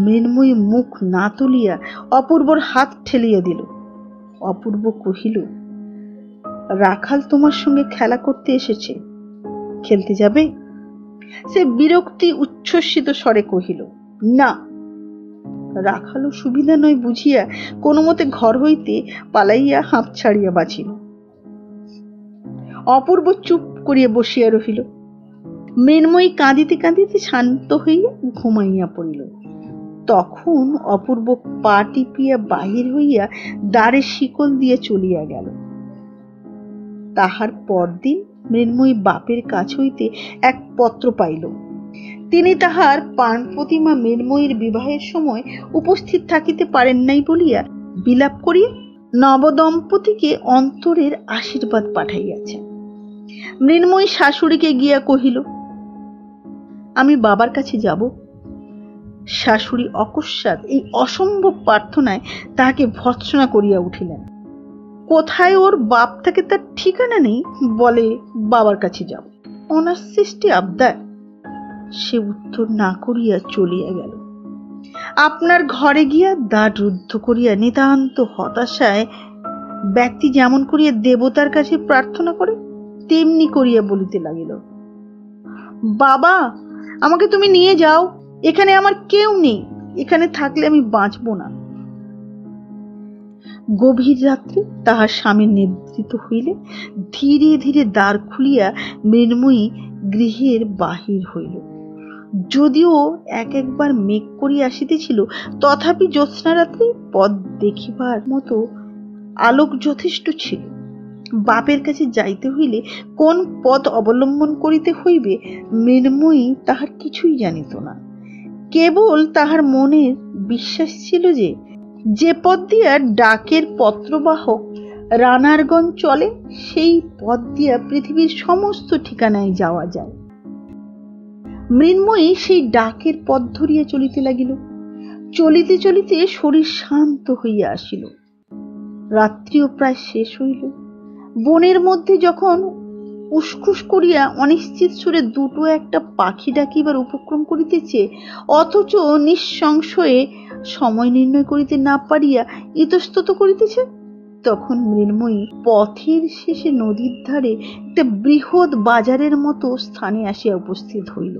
মৃন্ময়ী মুখ না তুলিয়া অপূর্বর হাত ঠেলিয়া দিল। অপূর্ব কহিল, রাখাল তোমার সঙ্গে খেলা করতে এসেছে, খেলতে যাবে? সে বিরক্তি উচ্ছ্বসিত স্বরে কহিল, না। রাখালও সুবিধা নয় বুঝিয়া কোনো মতে ঘর হইতে পালাইয়া হাঁপ ছাড়িয়া বাঁচিল। অপূর্ব চুপ করিয়া বসিয়া রহিল। মৃন্ময়ী কাঁদিতে কাঁদিতে শান্ত হইয়া ঘুমাইয়া পড়িল। তখন অপূর্ব পা টিপিয়া বাহির হইয়া দ্বারে শিকল দিয়ে চলিয়া গেল। তাহার পরদিন মৃন্ময়ী বাপের কাছ হইতে এক পত্র পাইল। তিনি তাহার প্রাণ প্রতিমা মৃন্ময়ীর বিবাহের সময় উপস্থিত থাকিতে পারেন নাই বলিয়া বিলাপ করিয়া নবদম্পতিকে অন্তরের আশীর্বাদ পাঠাইয়াছেন। মৃন্ময়ী শাশুড়িকে গিয়া কহিল, আমি বাবার কাছে যাব। শাশুড়ি অকস্মাৎ এই অসম্ভব প্রার্থনায় তাহাকে ভর্ৎসনা করিয়া উঠিলেন। কোথায় ওর বাপ থাকে তার ঠিকানা নেই, বলে বাবার কাছে যাব। অনার সৃষ্টি আবদার। সে উত্তর না করিয়া চলিয়া গেল। আপনার ঘরে গিয়া দ্বার রুদ্ধ করিয়া নিতান্ত হতাশায় ব্যক্তি যেমন করিয়া দেবতার কাছে প্রার্থনা করে তেমনি করিয়া বলিতে লাগিল, বাবা, আমাকে তুমি নিয়ে যাও, এখানে আমার কেউ নেই, এখানে থাকলে আমি বাঁচব না। গভীর রাত্রে তাহার স্বামী নিদ্রিত হইলে ধীরে ধীরে দ্বার খুলিয়া মৃন্ময়ী গৃহের বাহির হইল। যদিও একবার মেঘ করিয়া আসিতেছিল, তথাপি জ্যোৎস্না রাত্রে পথ দেখিবার মতো আলোক যথেষ্ট ছিল। বাপের কাছে যাইতে হইলে কোন পথ অবলম্বন করিতে হইবে মৃন্ময়ী তাহার কিছুই জানিত না। কেবল তাহার মনের বিশ্বাস ছিল যে পথ দিয়া ডাকের পত্রবাহক রানারগঞ্জ চলে, সেই পথ দিয়া পৃথিবীর সমস্ত ঠিকানায় যাওয়া যায়। মৃন্ময়ী সেই ডাকের পথ ধরিয়া চলিতে লাগিল। চলিতে চলিতে শরীর শান্ত হইয়া আসিল। রাত্রিও প্রায় শেষ হইল। বনের মধ্যে যখন উসখুস করিয়া অনিশ্চিত সুরে দুটো একটা পাখি ডাকিবার উপক্রম করিতেছে, অথচ নিঃসংশয়ে সময় নির্ণয় করিতে না পারিয়া ইতস্তত করিতেছে, তখন মৃন্ময়ী পথের শেষে নদীর ধারে একটা বৃহৎ বাজারের মতো স্থানে আসিয়া উপস্থিত হইল।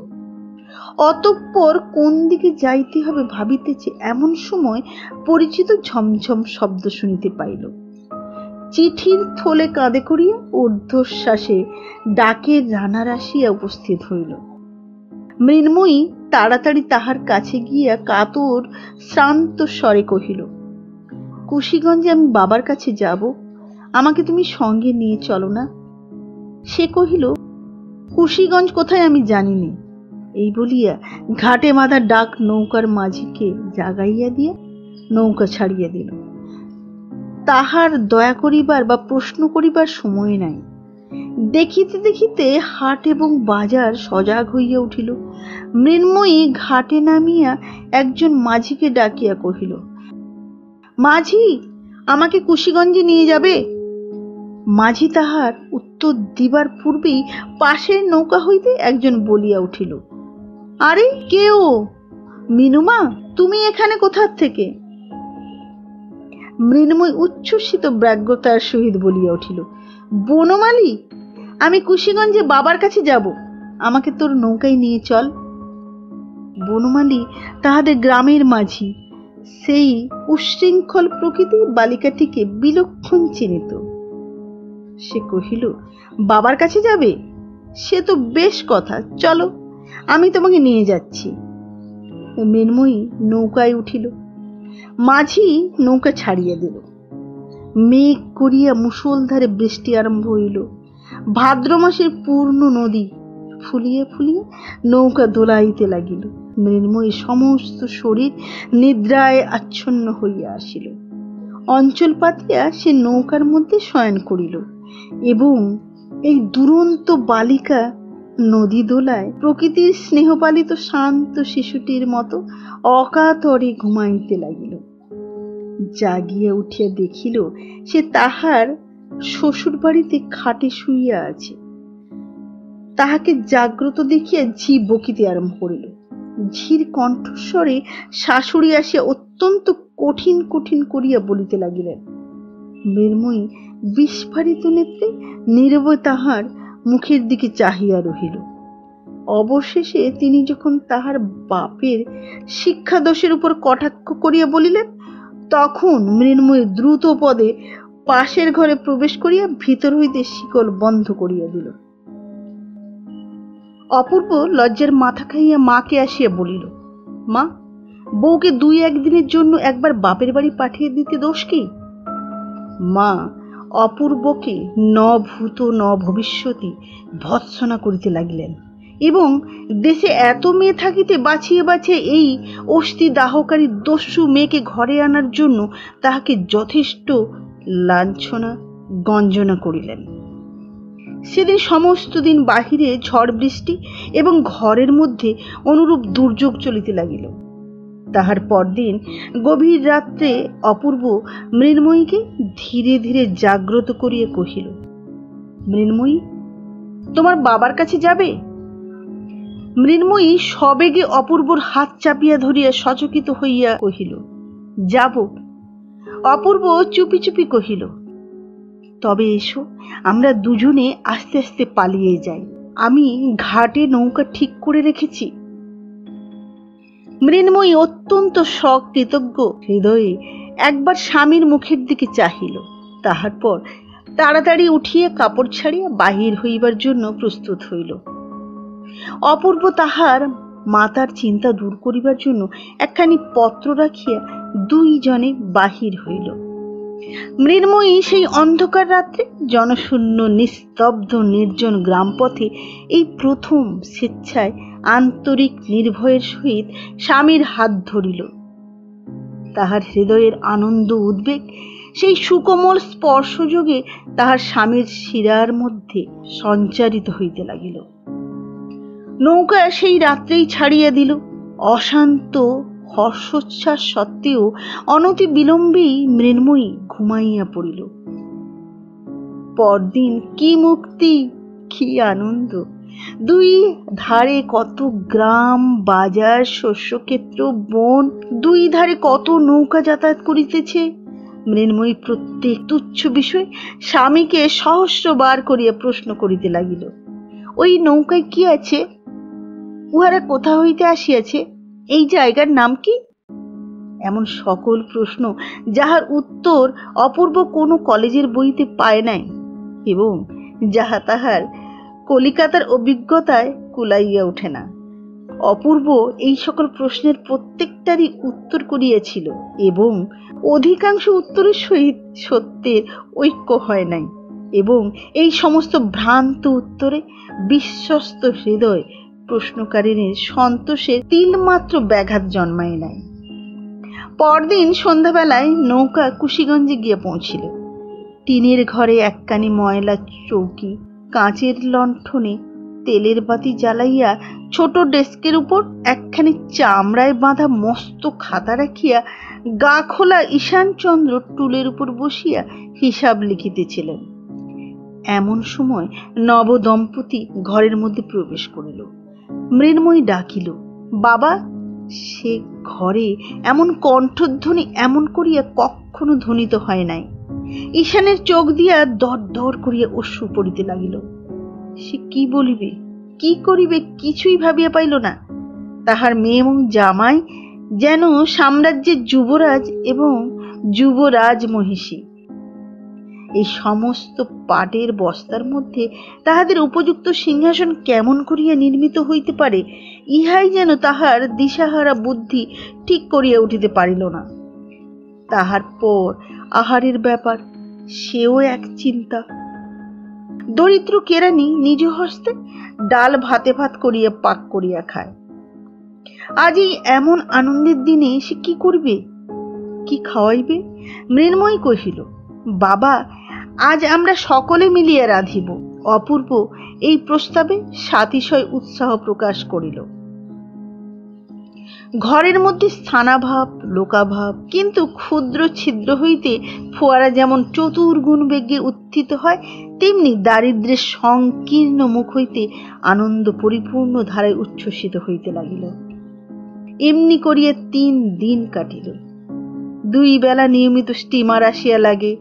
অতঃপর কোন দিকে যাইতে হবে ভাবিতেছে, এমন সময় পরিচিত ঝমঝম শব্দ শুনিতে পাইল। চিঠির থলে কাঁধে করিয়া ঊর্ধ্বশ্বাসে ডাকের রানার আসিয়া উপস্থিত হইল। মৃন্ময়ী তাড়াতাড়ি তাহার কাছে গিয়া কাতর শ্রান্ত স্বরে কহিল, কুশিগঞ্জে আমি বাবার কাছে যাব, আমাকে তুমি সঙ্গে নিয়ে চলো না। সে কহিল, কুশিগঞ্জ কোথায় আমি জানি না। এই বলিয়া ঘাটে বাঁধা ডাক নৌকার মাঝিকে জাগাইয়া দিয়া নৌকা ছাড়িয়া দিল। তাহার দয়া করিবার বা প্রশ্ন করিবার সময় নাই। দেখিতে দেখিতে হাট এবং বাজার সজাগ হইয়া উঠিল। মৃন্ময়ী ঘাটে নামিয়া একজন মাঝিকে ডাকিয়া কহিল, মাঝি, আমাকে কুশিগঞ্জে নিয়ে যাবে? মাঝি তাহার উত্তর দিবার পূর্বেই পাশের নৌকা হইতে একজন বলিয়া উঠিল, আরে কে ও? মিনুমা, তুমি এখানে কোথার থেকে? মৃন্ময়ী উচ্ছ্বসিত ব্যগ্রতার সহিত বলিয়া উঠিল, বনমালী, আমি কুশিগঞ্জে বাবার কাছে যাব, আমাকে তোর নৌকায় নিয়ে চল। বনমালী তাহাদের গ্রামের মাঝি, সেই উচ্ছৃঙ্খল প্রকৃতির বালিকাটিকে বিলক্ষণ চিনিত। সে কহিল, বাবার কাছে যাবে? সে তো বেশ কথা, চলো, আমি তোমাকে নিয়ে যাচ্ছি। মৃন্ময়ী নৌকায় উঠিল। মাঝি নৌকা ছাড়িয়া দিল। মেঘ করিয়া মুষলধারে বৃষ্টি আরম্ভ হইল। ভাদ্র মাসের পূর্ণ নদী ফুলিয়ে ফুলিয়ে নৌকা দোলাইতে লাগিল। মৃন্ময়ী সমস্ত শরীর নিদ্রায় আচ্ছন্ন হইয়া আসিল। অঞ্চল পাতিয়া সে নৌকার মধ্যে শয়ন করিল এবং এই দুরন্ত বালিকা নদী দোলায় প্রকৃতির স্নেহপালিত শান্ত শিশুটির মতো অকাতরে ঘুমাইতে লাগিল। জাগিয়া উঠিয়া দেখিল সে তাহার শ্বশুর বাড়িতে খাটে শুইয়া আছে। তাহাকে জাগ্রত দেখিয়া ঝি বকিতে আরম্ভ করিল। ঝির কণ্ঠস্বরে শাশুড়ি আসিয়া অত্যন্ত কঠিন কঠিন করিয়া বলিতে লাগিলেন। মৃন্ময়ী বিস্ফারিত নেত্রে নীরবে তাহার মুখের দিকে চাহিয়া রহিল। অবশেষে তিনি যখন তাহার বাপের শিক্ষাদোষের উপর কটাক্ষ করিয়া বলিলেন, তখন মৃন্ময়ী দ্রুত পদে পাশের ঘরে প্রবেশ করিয়া ভিতর হইতে শিকল বন্ধ করিয়া দিল। অপূর্ব লজ্জার মাথা খাইয়া মাকে আসিয়া বলিল, মা, বউকে 2-1 দিনের জন্য একবার বাপের বাড়ি পাঠিয়ে দিতে দোষ কি? মা অপূর্বকে ন ভূত ন ভবিষ্যতি ভৎসনা করিতে লাগিলেন এবং দেশে এত মেয়ে থাকিতে বাছিয়ে বাছিয়ে এই অস্থি দাহকারী দস্যু মেয়েকে ঘরে আনার জন্য তাহাকে যথেষ্ট লাঞ্ছনা গঞ্জনা করিলেন। সেদিন সমস্ত দিন বাহিরে ঝড় বৃষ্টি এবং ঘরের মধ্যে অনুরূপ দুর্যোগ চলিতে লাগিল। তাহার পরদিন গভীর রাত্রে অপূর্ব মৃন্ময়ীকে ধীরে ধীরে জাগ্রত করিয়া কহিল, মৃন্ময়ী, তোমার বাবার কাছে যাবে? মৃন্ময়ী সবেগে অপূর্বর হাত চাপিয়া ধরিয়া সচকিত হইয়া কহিল, যাব। অপূর্ব চুপি চুপি কহিল, তবে এসো, আমরা দুজনে আস্তে আস্তে পালিয়ে যাই। আমি ঘাটে নৌকা ঠিক করে রেখেছি। মৃন্ময়ী অত্যন্ত সকৃতজ্ঞ হৃদয়ে একবার স্বামীর মুখের দিকে চাহিল। তাহার পর তাড়াতাড়ি উঠিয়া কাপড় ছাড়িয়া বাহির হইবার জন্য প্রস্তুত হইল। অপূর্ব তাহার মাতার চিন্তা দূর করিবার জন্য একখানি পত্র রাখিয়া 2 জনে বাহির হইল। মৃন্ময়ী সেই অন্ধকার রাত্রে জনশূন্য নিস্তব্ধ নির্জন গ্রাম পথে এই প্রথম স্বেচ্ছায় আন্তরিক নির্ভয়ের সহিত স্বামীর হাত ধরিল। তাহার হৃদয়ের আনন্দ উদ্বেগ সেই সুকোমল স্পর্শযোগে তাহার স্বামীর শিরার মধ্যে সঞ্চারিত হইতে লাগিল। নৌকা সেই রাত্রেই ছাড়িয়া দিল। অশান্ত হর্ষোচ্ছ্বাস সত্ত্বেও অনতি বিলম্বেই মৃন্ময়ী ঘুমাইয়া পড়িল। পরদিন কি মুক্তি, কি আনন্দ! 2 ধারে কত গ্রাম, বাজার, শস্যক্ষেত্র, বন, 2 ধারে কত নৌকা যাতায়াত করিতেছে। মৃন্ময়ী প্রত্যেক তুচ্ছ বিষয় স্বামীকে সহস্রবার করিয়া প্রশ্ন করিতে লাগিল। ওই নৌকায় কি আছে? উহারা কোথা হইতে আসিয়াছে? এই জায়গার নাম কি? এমন সকল প্রশ্ন যাহার উত্তর অপূর্ব কোনো কলেজের বইতে পায় নাই এবং যাহা তাহার কলিকাতার অভিজ্ঞতায় কুলাইয়া ওঠে না। অপূর্ব এই সকল প্রশ্নের প্রত্যেকটারই উত্তর করিয়াছিল এবং অধিকাংশ উত্তরের সহিত সত্যের ঐক্য হয় নাই এবং এই সমস্ত ভ্রান্ত উত্তরে বিশ্বস্ত হৃদয় প্রশ্নকারীর সন্তোষের তিলমাত্র ব্যাঘাত জন্মায় নাই। পরদিন সন্ধ্যাবেলায় নৌকা কুশিগঞ্জে গিয়ে পৌঁছিল। টিনের ঘরে একখানি ময়লা চৌকি, কাঁচের লণ্ঠনে তেলের বাতি জ্বালাইয়া ছোট ডেস্কের উপর একখানি চামড়ায় বাঁধা মস্ত খাতা রাখিয়া গা খোলা ঈশানচন্দ্র টুলের উপর বসিয়া হিসাব লিখিতেছিলেন। এমন সময় নব দম্পতি ঘরের মধ্যে প্রবেশ করিল। মৃন্ময়ী ডাকিল, বাবা। সে ঘরে এমন কণ্ঠধ্বনি এমন করিয়া কখনো ধ্বনিত হয় নাই। ঈশানের চোখ দিয়া দর দর করিয়া অশ্রু পড়িতে লাগিল। সে কি বলিবে, কি করিবে কিছুই ভাবিয়া পাইল না। তাহার মেয়ে এবং জামাই যেন সাম্রাজ্যের যুবরাজ এবং যুবরাজ মহিষী। এই সমস্ত পাটের বস্তার মধ্যে তাহাদের উপযুক্ত সিংহাসন কেমন করিয়া নির্মিত হইতে পারে, ইহাই যেন তাহার দিশাহারা বুদ্ধি ঠিক করিয়া উঠিতে পারিল না। তাহার পর আহারের ব্যাপার, সেও এক চিন্তা। দরিদ্র কেরানি নিজ হস্তে ডাল ভাতে ভাত করিয়া পাক করিয়া খায়। আজ এই এমন আনন্দের দিনে সে কি করিবে, কি খাওয়াইবে? মৃন্ময়ী কহিল, বাবা, আজ আমরা সকলে মিলিয়া রাঁধিব। অপূর্ব এই প্রস্তাবে সাতিশয় উৎসাহ প্রকাশ করিল। ঘরের মধ্যে স্থানাভাব, লোকাভাব, কিন্তু ক্ষুদ্র ছিদ্র হইতে ফোয়ারা যেমন চতুর্গুণ বেগে উত্থিত হয়, তেমনি দারিদ্র্যের সংকীর্ণ মুখ হইতে আনন্দ পরিপূর্ণ ধারায় উচ্ছ্বসিত হইতে লাগিল। এমনি করিয়া 3 দিন কাটিল। 2 বেলা নিয়মিত স্টিমার আসিয়া লাগে।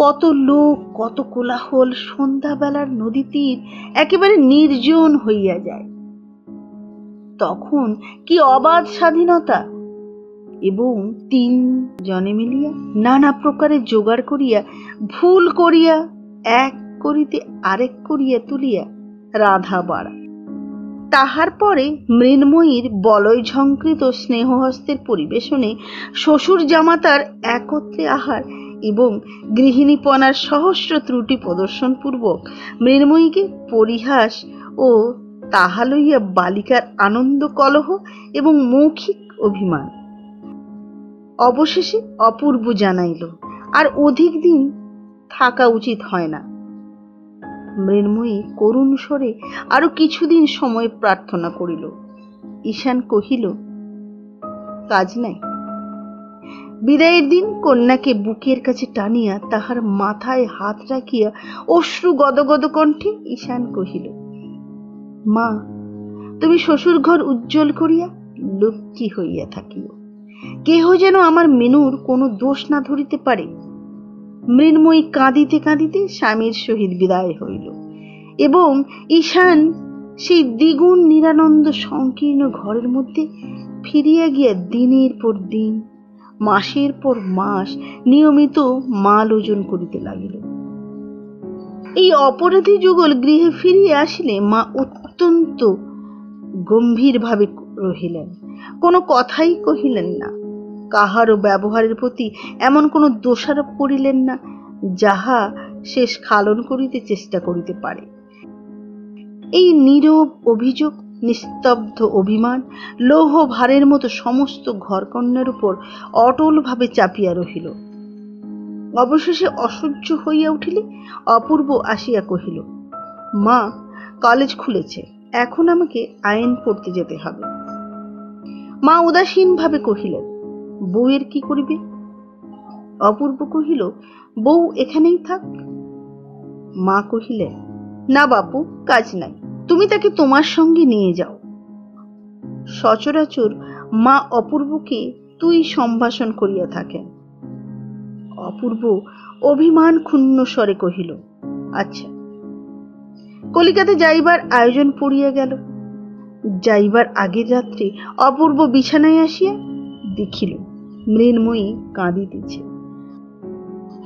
কত লোক, কত কোলাহল। সন্ধ্যাবেলার নদী তীর একেবারে নির্জন হইয়া যায়। তখন কি অবাধ স্বাধীনতা! এবং 3 জনে মিলিয়া নানা প্রকারে জোগাড় করিয়া, ভুল করিয়া এক করিতে আরেক করিয়া তুলিয়া রাধা বাড়া। তাহার পরে মৃন্ময়ীর বলয় ঝঙ্কৃত স্নেহহস্তের পরিবেশনে শ্বশুর জামাতার একত্রে আহার এবং গৃহিণীপনার সহস্র ত্রুটি প্রদর্শন পূর্বক মৃন্ময়ীকে পরিহাস ও তাহা লইয়া বালিকার আনন্দ কলহ এবং মৌখিক অভিমান। অবশেষে অপূর্ব জানাইল আর অধিক দিন থাকা উচিত হয় না। মৃন্ময়ী করুণ স্বরে আরো কিছুদিন সময় প্রার্থনা করিল। ঈশান কহিল, কাজ নাই। বিদায়ের দিন কন্যাকে বুকের কাছে টানিয়া তাহার মাথায় হাত রাখিয়া অশ্রু গদগদ কণ্ঠে ঈশান কহিল, মা, তুমি শ্বশুর ঘর উজ্জ্বল করিয়া লক্ষ্মী হইয়া থাকিও। কেহ যেন আমার মেনুর কোনো দোষ না ধরিতে পারে। মৃন্ময়ী কাঁদিতে কাঁদিতে স্বামীর সহিত বিদায় হইল এবং ঈশান সেই দ্বিগুণ নিরানন্দ সংকীর্ণ ঘরের মধ্যে ফিরিয়া গিয়া দিনের পর দিন, মাসের পর মাস নিয়মিত মাল ওজন করিতে লাগিল। এই অপরাধী যুগল গৃহে ফিরিয়া আসিলে মা অত্যন্ত গম্ভীর ভাবে রহিলেন, কোনো কথাই কহিলেন না। কাহারও ব্যবহারের প্রতি এমন কোনো দোষারোপ করিলেন না যাহা সে স্খলন করিতে চেষ্টা করিতে পারে। এই নীরব অভিযোগ, নিস্তব্ধ অভিমান লৌহ ভারের মতো সমস্ত ঘরকন্যার উপর অটল ভাবে চাপিয়া রহিল। অবশেষে অসহ্য হইয়া উঠিলে অপূর্ব আসিয়া কহিল, মা, কলেজ খুলেছে, এখন আমাকে আইন পড়তে যেতে হবে। মা উদাসীন ভাবে কহিলেন, বউয়ের কি করিবে? অপূর্ব কহিল, বউ এখানেই থাক। মা কহিলেন, না বাপু, কাজ নাই, তুমি তাকে তোমার সঙ্গে নিয়ে যাও। সচরাচর মা অপূর্বকে তুই সম্ভাষণ করিয়া থাকেন। অপূর্ব অভিমান ক্ষুণ্ণ স্বরে কহিল, আচ্ছা। কলিকাতা যাইবার আয়োজন পড়িয়া গেল। যাইবার আগের রাত্রে অপূর্ব বিছানায় আসিয়া দেখিল মৃন্ময়ী কাঁদিতেছে।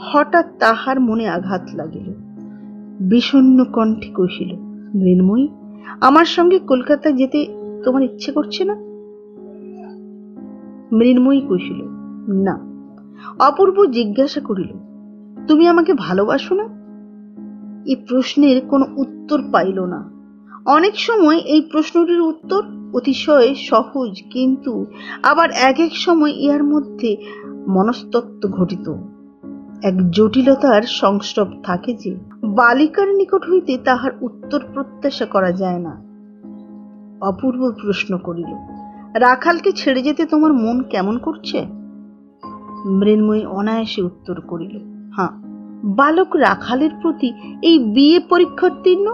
হঠাৎ তাহার মনে আঘাত লাগিল। বিষণ্ণ কণ্ঠে কহিল, মৃন্ময়ী, আমার সঙ্গে কলকাতা যেতে তোমার ইচ্ছে করছে না? মৃন্ময়ী কহিল, না। অপূর্ব জিজ্ঞাসা করিল, তুমি আমাকে ভালোবাসো না? এই প্রশ্নের কোনো উত্তর পাইল না। অনেক সময় এই প্রশ্নটির উত্তর অতিশয় সহজ, কিন্তু আবার এক এক সময় ইহার মধ্যে মনস্তত্ত্ব ঘটিত এক জটিলতার সংস্রব থাকে যে বালিকার নিকট হইতে তাহার উত্তর প্রত্যাশা করা যায় না। অপূর্ব প্রশ্ন করিল, রাখালকে ছেড়ে যেতে তোমার মন কেমন করছে? মৃন্ময়ী অনায়াসে উত্তর করিল, হ্যাঁ। বালক রাখালের প্রতি এই বিয়ে পরীক্ষোত্তীর্ণ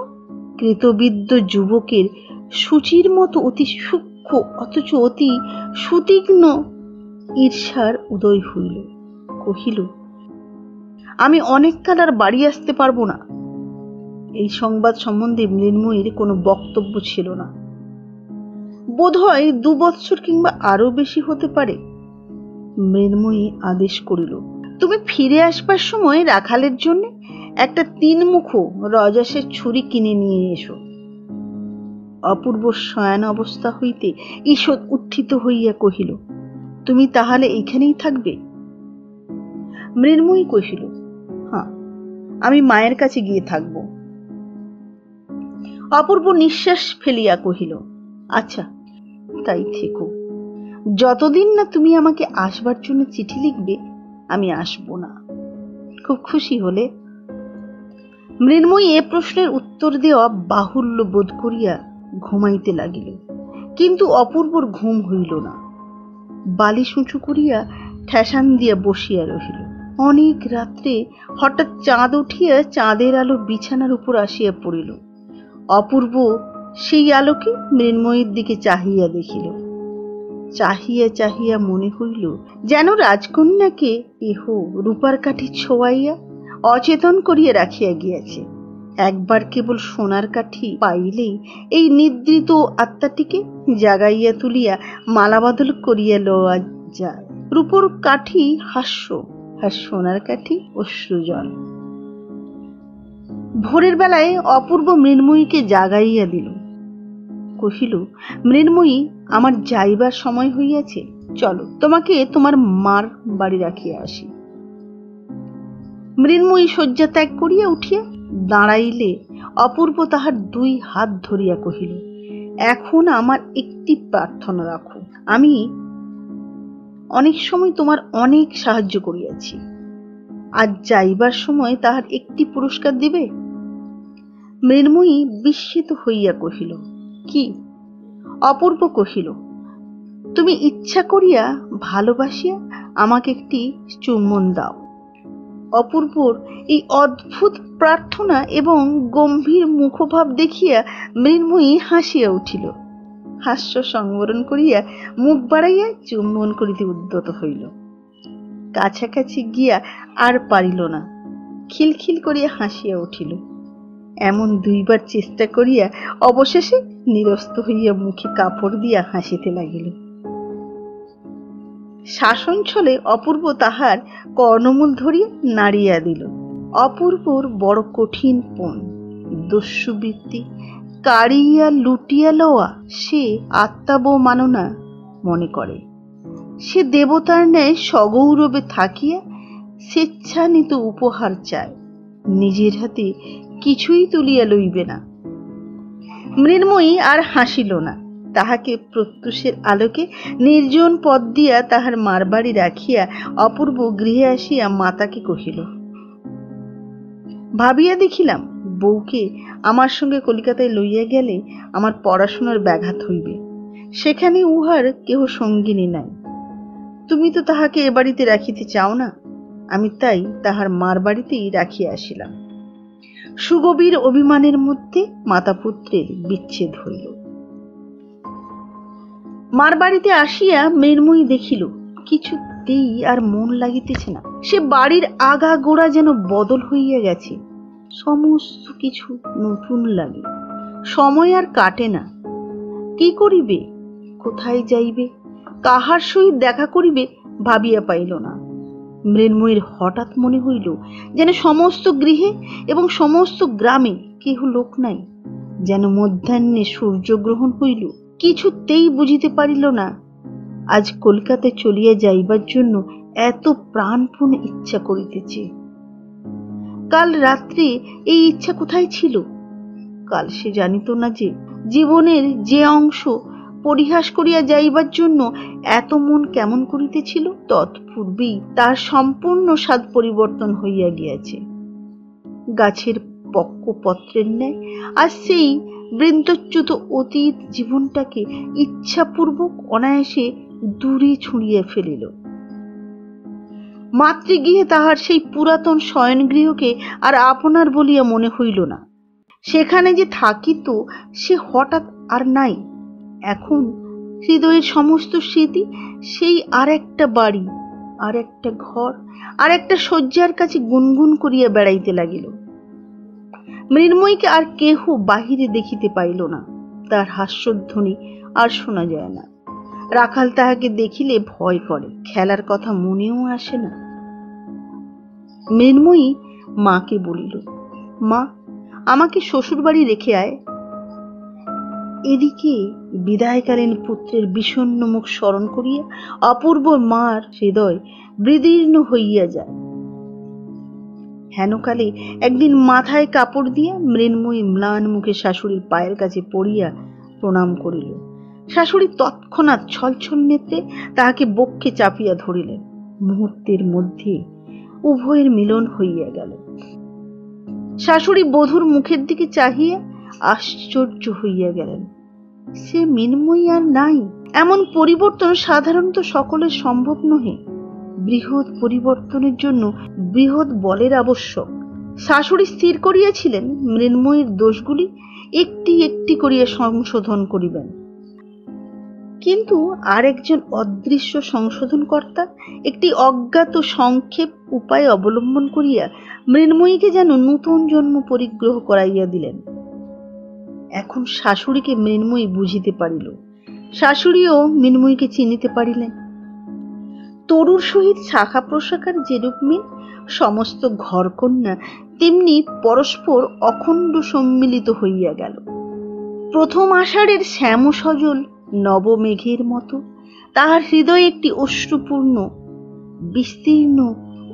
কৃতবিদ্য যুবকের সূচির মতো অতি সূক্ষ্ম অথচ অতি সুতীক্ষ্ণ ঈর্ষার উদয় হইল। কহিল, আমি অনেক কাল আর বাড়ি আসতে পারবো না। এই সংবাদ সম্বন্ধে মৃন্ময়ীর কোনো বক্তব্য ছিল না। বোধ হয় 2 বৎসর কিংবা আরো বেশি হতে পারে। মৃন্ময়ী আদেশ করিল, তুমি ফিরে আসবার সময় রাখালের জন্য একটা 3 মুখো রজাসের ছুরি কিনে নিয়ে এসো। অপূর্ব শয়ন অবস্থা হইতে ঈষৎ উত্থিত হইয়া কহিল, তুমি তাহলে এইখানেই থাকবে? মৃন্ময়ী কহিল, হ্যাঁ, আমি মায়ের কাছে গিয়ে থাকব। অপূর্ব নিঃশ্বাস ফেলিয়া কহিল, আচ্ছা, তাই থেকো। যতদিন না তুমি আমাকে আসবার জন্য চিঠি লিখবে, আমি আসব না। খুব খুশি হলে? মৃন্ময়ী এ প্রশ্নের উত্তর দেওয়া বাহুল্য বোধ করিয়া ঘুমাইতে লাগিল, কিন্তু অপূর্বর ঘুম হইল না। বালিশ উঁচু করিয়া ঠেসান দিয়া বসিয়া রহিল। অনেক রাত্রে হঠাৎ চাঁদ উঠিয়া চাঁদের আলো বিছানার উপর আসিয়া পড়িল। অপূর্ব সেই আলোকে মৃন্ময়ীর দিকে চাহিয়া দেখিল। চাহিয়া চাহিয়া মনে হইল যেন রাজকন্যাকে কেহ রূপার কাঠি ছোঁয়াইয়া অচেতন করিয়া রাখিয়া গিয়াছে। একবার কেবল সোনার কাঠি পাইলেই এই নিদ্রিত আত্মাটিকে জাগাইয়া তুলিয়া মালাবদল করিয়া লওয়া যায়। রূপোর কাঠি হাস্য, আর সোনার কাঠি অশ্রুজল। ভোরের বেলায় অপূর্ব মৃন্ময়ীকে জাগাইয়া দিল, কহিল, মৃন্ময়ী, আমার যাইবার সময় হইয়াছে, চলো তোমাকে তোমার মার বাড়ি রাখিয়া আসি। মৃন্ময়ী শয্যা ত্যাগ করিয়া উঠিয়া দাঁড়াইলে অপূর্ব তাহার 2 হাত ধরিয়া কহিল, এখন আমার একটি প্রার্থনা রাখো। আমি অনেক সময় তোমার অনেক সাহায্য করিয়াছি, আজ যাইবার সময় তাহার একটি পুরস্কার দিবে। মৃন্ময়ী বিস্মিত হইয়া কহিল, কি? অপূর্ব কহিল, তুমি ইচ্ছা করিয়া ভালোবাসিয়া আমাকে একটি চুম্বন দাও। অপূর্বর এই অদ্ভুত প্রার্থনা এবং গম্ভীর মুখভাব দেখিয়া মৃন্ময়ী হাসিয়া উঠিল। হাস্য সংবরণ করিয়া মুখ বাড়াইয়া চুম্বন করিতে উদ্যত হইল। কাছাকাছি গিয়া আর পারিল না, খিলখিল করিয়া হাসিয়া উঠিল। এমন 2 বার চেষ্টা করিয়া অবশেষে নিরস্ত হইয়া মুখে কাপড় দিয়া হাসিতে লাগিল। শাসন ছলে অপূর্ব তাহার কর্ণমূল ধরিয়া নাড়িয়া দিল। অপূর্বর বড় কঠিন পণ, দস্যুবৃত্তি, কাড়িয়া লুটিয়া লওয়া সে আত্মাবমাননা মনে করে। সে দেবতার ন্যায় সগৌরবে থাকিয়া স্বেচ্ছানিত উপহার চায়, নিজের হাতে কিছুই তুলিয়া লইবে না। মৃন্ময়ী আর হাসিল না। তাহাকে প্রত্যুষের আলোকে নির্জন পথ দিয়া তাহার মার বাড়ি রাখিয়া অপূর্ব গৃহে আসিয়া মাতাকে কহিল, ভাবিয়া দেখিলাম বউকে আমার সঙ্গে কলিকাতায় লইয়া গেলে আমার পড়াশোনার ব্যাঘাত হইবে। সেখানে উহার কেহ সঙ্গিনী নাই। তুমি তো তাহাকে এ বাড়িতে রাখিতে চাও না, আমি তাই তাহার মার বাড়িতেই রাখিয়া আসিলাম। সুগভীর অভিমানের মধ্যে মাতা পুত্রের বিচ্ছেদ হইল। মার বাড়িতে আসিয়া মৃন্ময়ী দেখিল কিছুতেই আর মন লাগিতেছে না। সে বাড়ির আগা গোড়া যেন বদল হইয়া গেছে। সমস্ত কিছু নতুন লাগে। সময় আর কাটে না। কি করিবে, কোথায় যাইবে, কাহার সহিত দেখা করিবে ভাবিয়া পাইল না। মৃন্ময়ীর হঠাৎ মনে হইল যেন সমস্ত গৃহে এবং সমস্ত গ্রামে কেহ লোক নাই। যেন মধ্যাহ্নে সূর্যগ্রহণ হইল। কিছুতেই বুঝিতে পারিল না আজ কলকাতায় চলিয়া যাইবার জন্য এত প্রাণপণ ইচ্ছা করিতেছে। কাল রাত্রে এই ইচ্ছা কোথায় ছিল? কাল সে জানিত না যে জীবনের যে অংশ পরিহাস করিয়া যাইবার জন্য এত মন কেমন করিতেছিল, তৎপূর্বেই তার সম্পূর্ণ স্বাদ পরিবর্তন হইয়া গিয়াছে। গাছের পক্কপত্রের ন্যায় আর সেই বৃন্তচ্যুত অতীত জীবনটাকে ইচ্ছাপূর্বক অনায়াসে দূরে ছুঁড়িয়া ফেলিল। মাতৃগৃহে তাহার সেই পুরাতন শয়নগৃহকে আর আপনার বলিয়া মনে হইল না। সেখানে যে থাকিত সে হঠাৎ আর নাই। এখন হৃদয়ের সমস্ত স্মৃতি সেই আর একটা বাড়ি, আর একটা ঘর, আর একটা শয্যার কাছে গুনগুন করিয়া বেড়াইতে লাগিল। মৃন্ময়ীকে আর কেহ বাহিরে দেখিতে পাইল না। তার হাস্যধ্বনি আর শোনা যায় না। রাখাল তাহাকে দেখিলে ভয় করে, খেলার কথা মনেও আসে না। মৃন্ময়ী মাকে বলিল, মা, আমাকে শ্বশুর বাড়ি রেখে আয়। এদিকে বিদায়কালীন পুত্রের বিষণ্ণ মুখ স্মরণ করিয়া অপূর্ব মার হৃদয় বিদীর্ণ হইয়া যায়। হেনকালে একদিন মাথায় কাপড় দিয়া মৃন্ময়ী ম্লান মুখে শাশুড়ির পায়ের কাছে পড়িয়া প্রণাম করিল। শাশুড়ি তৎক্ষণাৎ ছলছল নেত্রে তাহাকে বক্ষে চাপিয়া ধরিলেন। মুহূর্তের মধ্যে উভয়ের মিলন হইয়া গেল। শাশুড়ি বধূর মুখের দিকে চাহিয়া আশ্চর্য হইয়া গেলেন। সে মৃন্ময়ী আর নাই। এমন পরিবর্তন সাধারণত সকলের সম্ভব নহে। বৃহৎ পরিবর্তনের জন্য বৃহৎ বলের আবশ্যক। শাশুড়ি স্থির করিয়াছিলেন মৃন্ময়ীর দোষগুলি একটি একটি করিয়া সংশোধন করিবেন। কিন্তু আর একজন অদৃশ্য সংশোধনকর্তা একটি অজ্ঞাত সংক্ষেপ উপায় অবলম্বন করিয়া মৃন্ময়ীকে যেন নূতন জন্ম পরিগ্রহ করাইয়া দিলেন। এখন শাশুড়িকে মৃন্ময়ী বুঝিতে পারিল, শাশুড়িও মৃন্ময়ীকে চিনিতে পারিলেন। তরুর সহিত শাখা প্রশাখার যেরূপ মিল, সমস্ত ঘরকন্যা তেমনি পরস্পর অখণ্ড সম্মিলিত হইয়া গেল। প্রথম আষাঢ়ের শ্যাম সজল নবমেঘের মতো তাহার হৃদয়ে একটি অশ্রুপূর্ণ বিস্তীর্ণ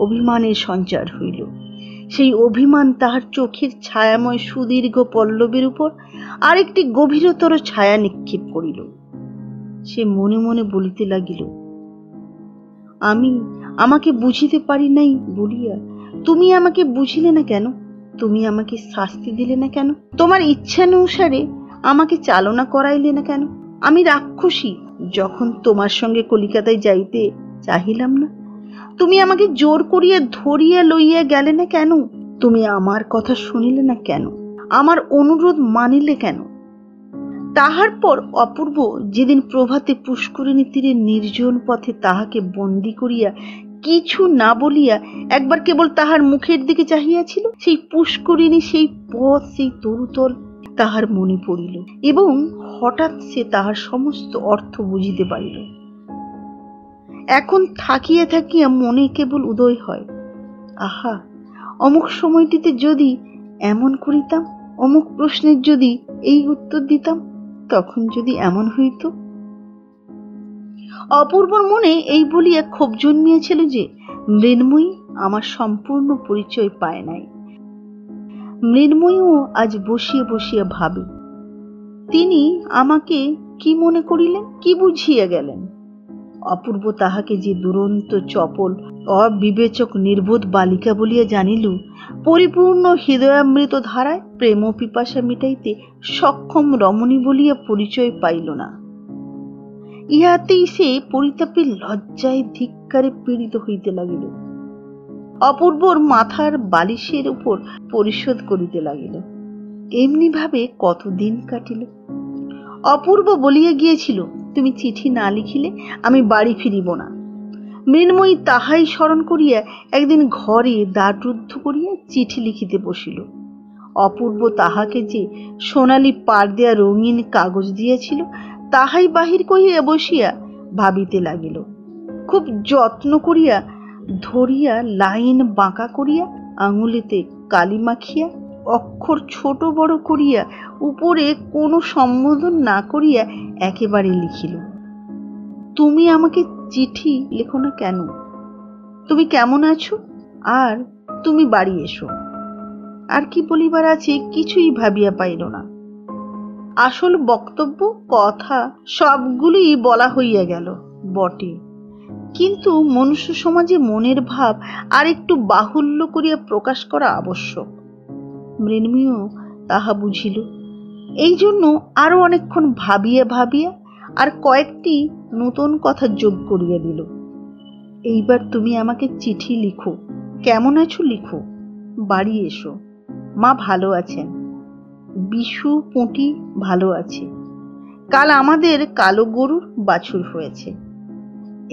অভিমানের সঞ্চার হইল। সেই অভিমান তাহার চোখের ছায়াময় সুদীর্ঘ পল্লবের উপর আরেকটি গভীরতর ছায়া নিক্ষেপ করিল। সে মনে মনে বলিতে লাগিল, আমি আমাকে বুঝিতে পারি নাই বলিয়া তুমি আমাকে বুঝিলে না কেন? তুমি আমাকে শাস্তি দিলে না কেন? তোমার ইচ্ছানুসারে আমাকে চালনা করাইলে না কেন? আমি রাক্ষসী যখন তোমার সঙ্গে কলিকাতায় যাইতে চাহিলাম না, তুমি আমাকে জোর করিয়া ধরিয়া লইয়া গেলে না কেন? তুমি আমার কথা শুনিলে না কেন? আমার অনুরোধ মানিলে কেন? তাহার পর অপূর্ব যেদিন প্রভাতে পুষ্করিণী তীরে নির্জন পথে তাহাকে বন্দী করিয়া কিছু না বলিয়া একবার কেবল তাহার মুখের দিকে চাহিয়াছিল, সেই পুষ্করিণী, সেই পথ, সেই তরুতল তাহার মনে পড়িল এবং হঠাৎ সে তাহার সমস্ত অর্থ বুঝিতে পারিল। এখন থাকিয়া থাকিয়া মনে কেবল উদয় হয়, আহা, অমুক সময়টিতে যদি এমন করিতাম, অমুক প্রশ্নের যদি এই উত্তর দিতাম, তখন যদি এমন হইত। অপূর্বর মনে এই বলিয়া ক্ষোভ জন্মিয়াছিল যে মৃন্ময়ী আমার সম্পূর্ণ পরিচয় পায় নাই। মৃন্ময়ীও আজ বসিয়া বসিয়া ভাবে, তিনি আমাকে কি মনে করিলেন, কি বুঝিয়া গেলেন? অপূর্ব তাহাকে যে দুরন্ত চপল অবিবেচক নির্বোধ বালিকা বলিয়া জানিল, পরিপূর্ণ হৃদয়ামৃত ধারায় প্রেম পিপাসা মিটাইতে সক্ষম রমণী বলিয়া পরিচয় পাইল না। ইহাতেই সে পরিতাপে লজ্জায় ধিক্কারে পীড়িত হইতে লাগিল। অপূর্বর মাথার বালিশের উপর পরিশোধ করিতে লাগিল। এমনি ভাবে কতদিন কাটিল। অপূর্ব বলিয়া গিয়েছিল, তুমি চিঠি না লিখিলে আমি বাড়ি ফিরিব না। মৃন্ময়ী তাহাই স্মরণ করিয়া একদিন ঘরে দ্বাররুদ্ধ করিয়া চিঠি লিখিতে বসিল। অপূর্ব তাহাকে যে সোনালি পাড় দেয়া রঙিন কাগজ দিয়েছিল তাহাই বাহির করিয়া বসিয়া ভাবিতে লাগিল। খুব যত্ন করিয়া ধরিয়া লাইন বাঁকা করিয়া আঙুলিতে কালি মাখিয়া অক্ষর ছোট বড় করিয়া উপরে কোনো সম্বোধন না করিয়া একেবারে লিখিল, তুমি আমাকে চিঠি লেখো না কেন? তুমি কেমন আছো? আর তুমি বাড়ি এসো। আর কি বলিবার আছে কিছুই ভাবিয়া পাইল না। আসল বক্তব্য কথা সবগুলি বলা হইয়া গেল বটে, কিন্তু মনুষ্য সমাজে মনের ভাব আর একটু বাহুল্য করিয়া প্রকাশ করা আবশ্যক। মৃন্ময়ীও তাহা বুঝিল। এই জন্য আরো অনেকক্ষণ ভাবিয়া ভাবিয়া আর কয়েকটি নতুন কথা যোগ করিয়া দিল। এইবার তুমি আমাকে চিঠি লিখো, কেমন আছো লিখো, বাড়ি এসো, মা ভালো আছেন, বিশু পুঁটি ভালো আছে, কাল আমাদের কালো গরুর বাছুর হয়েছে,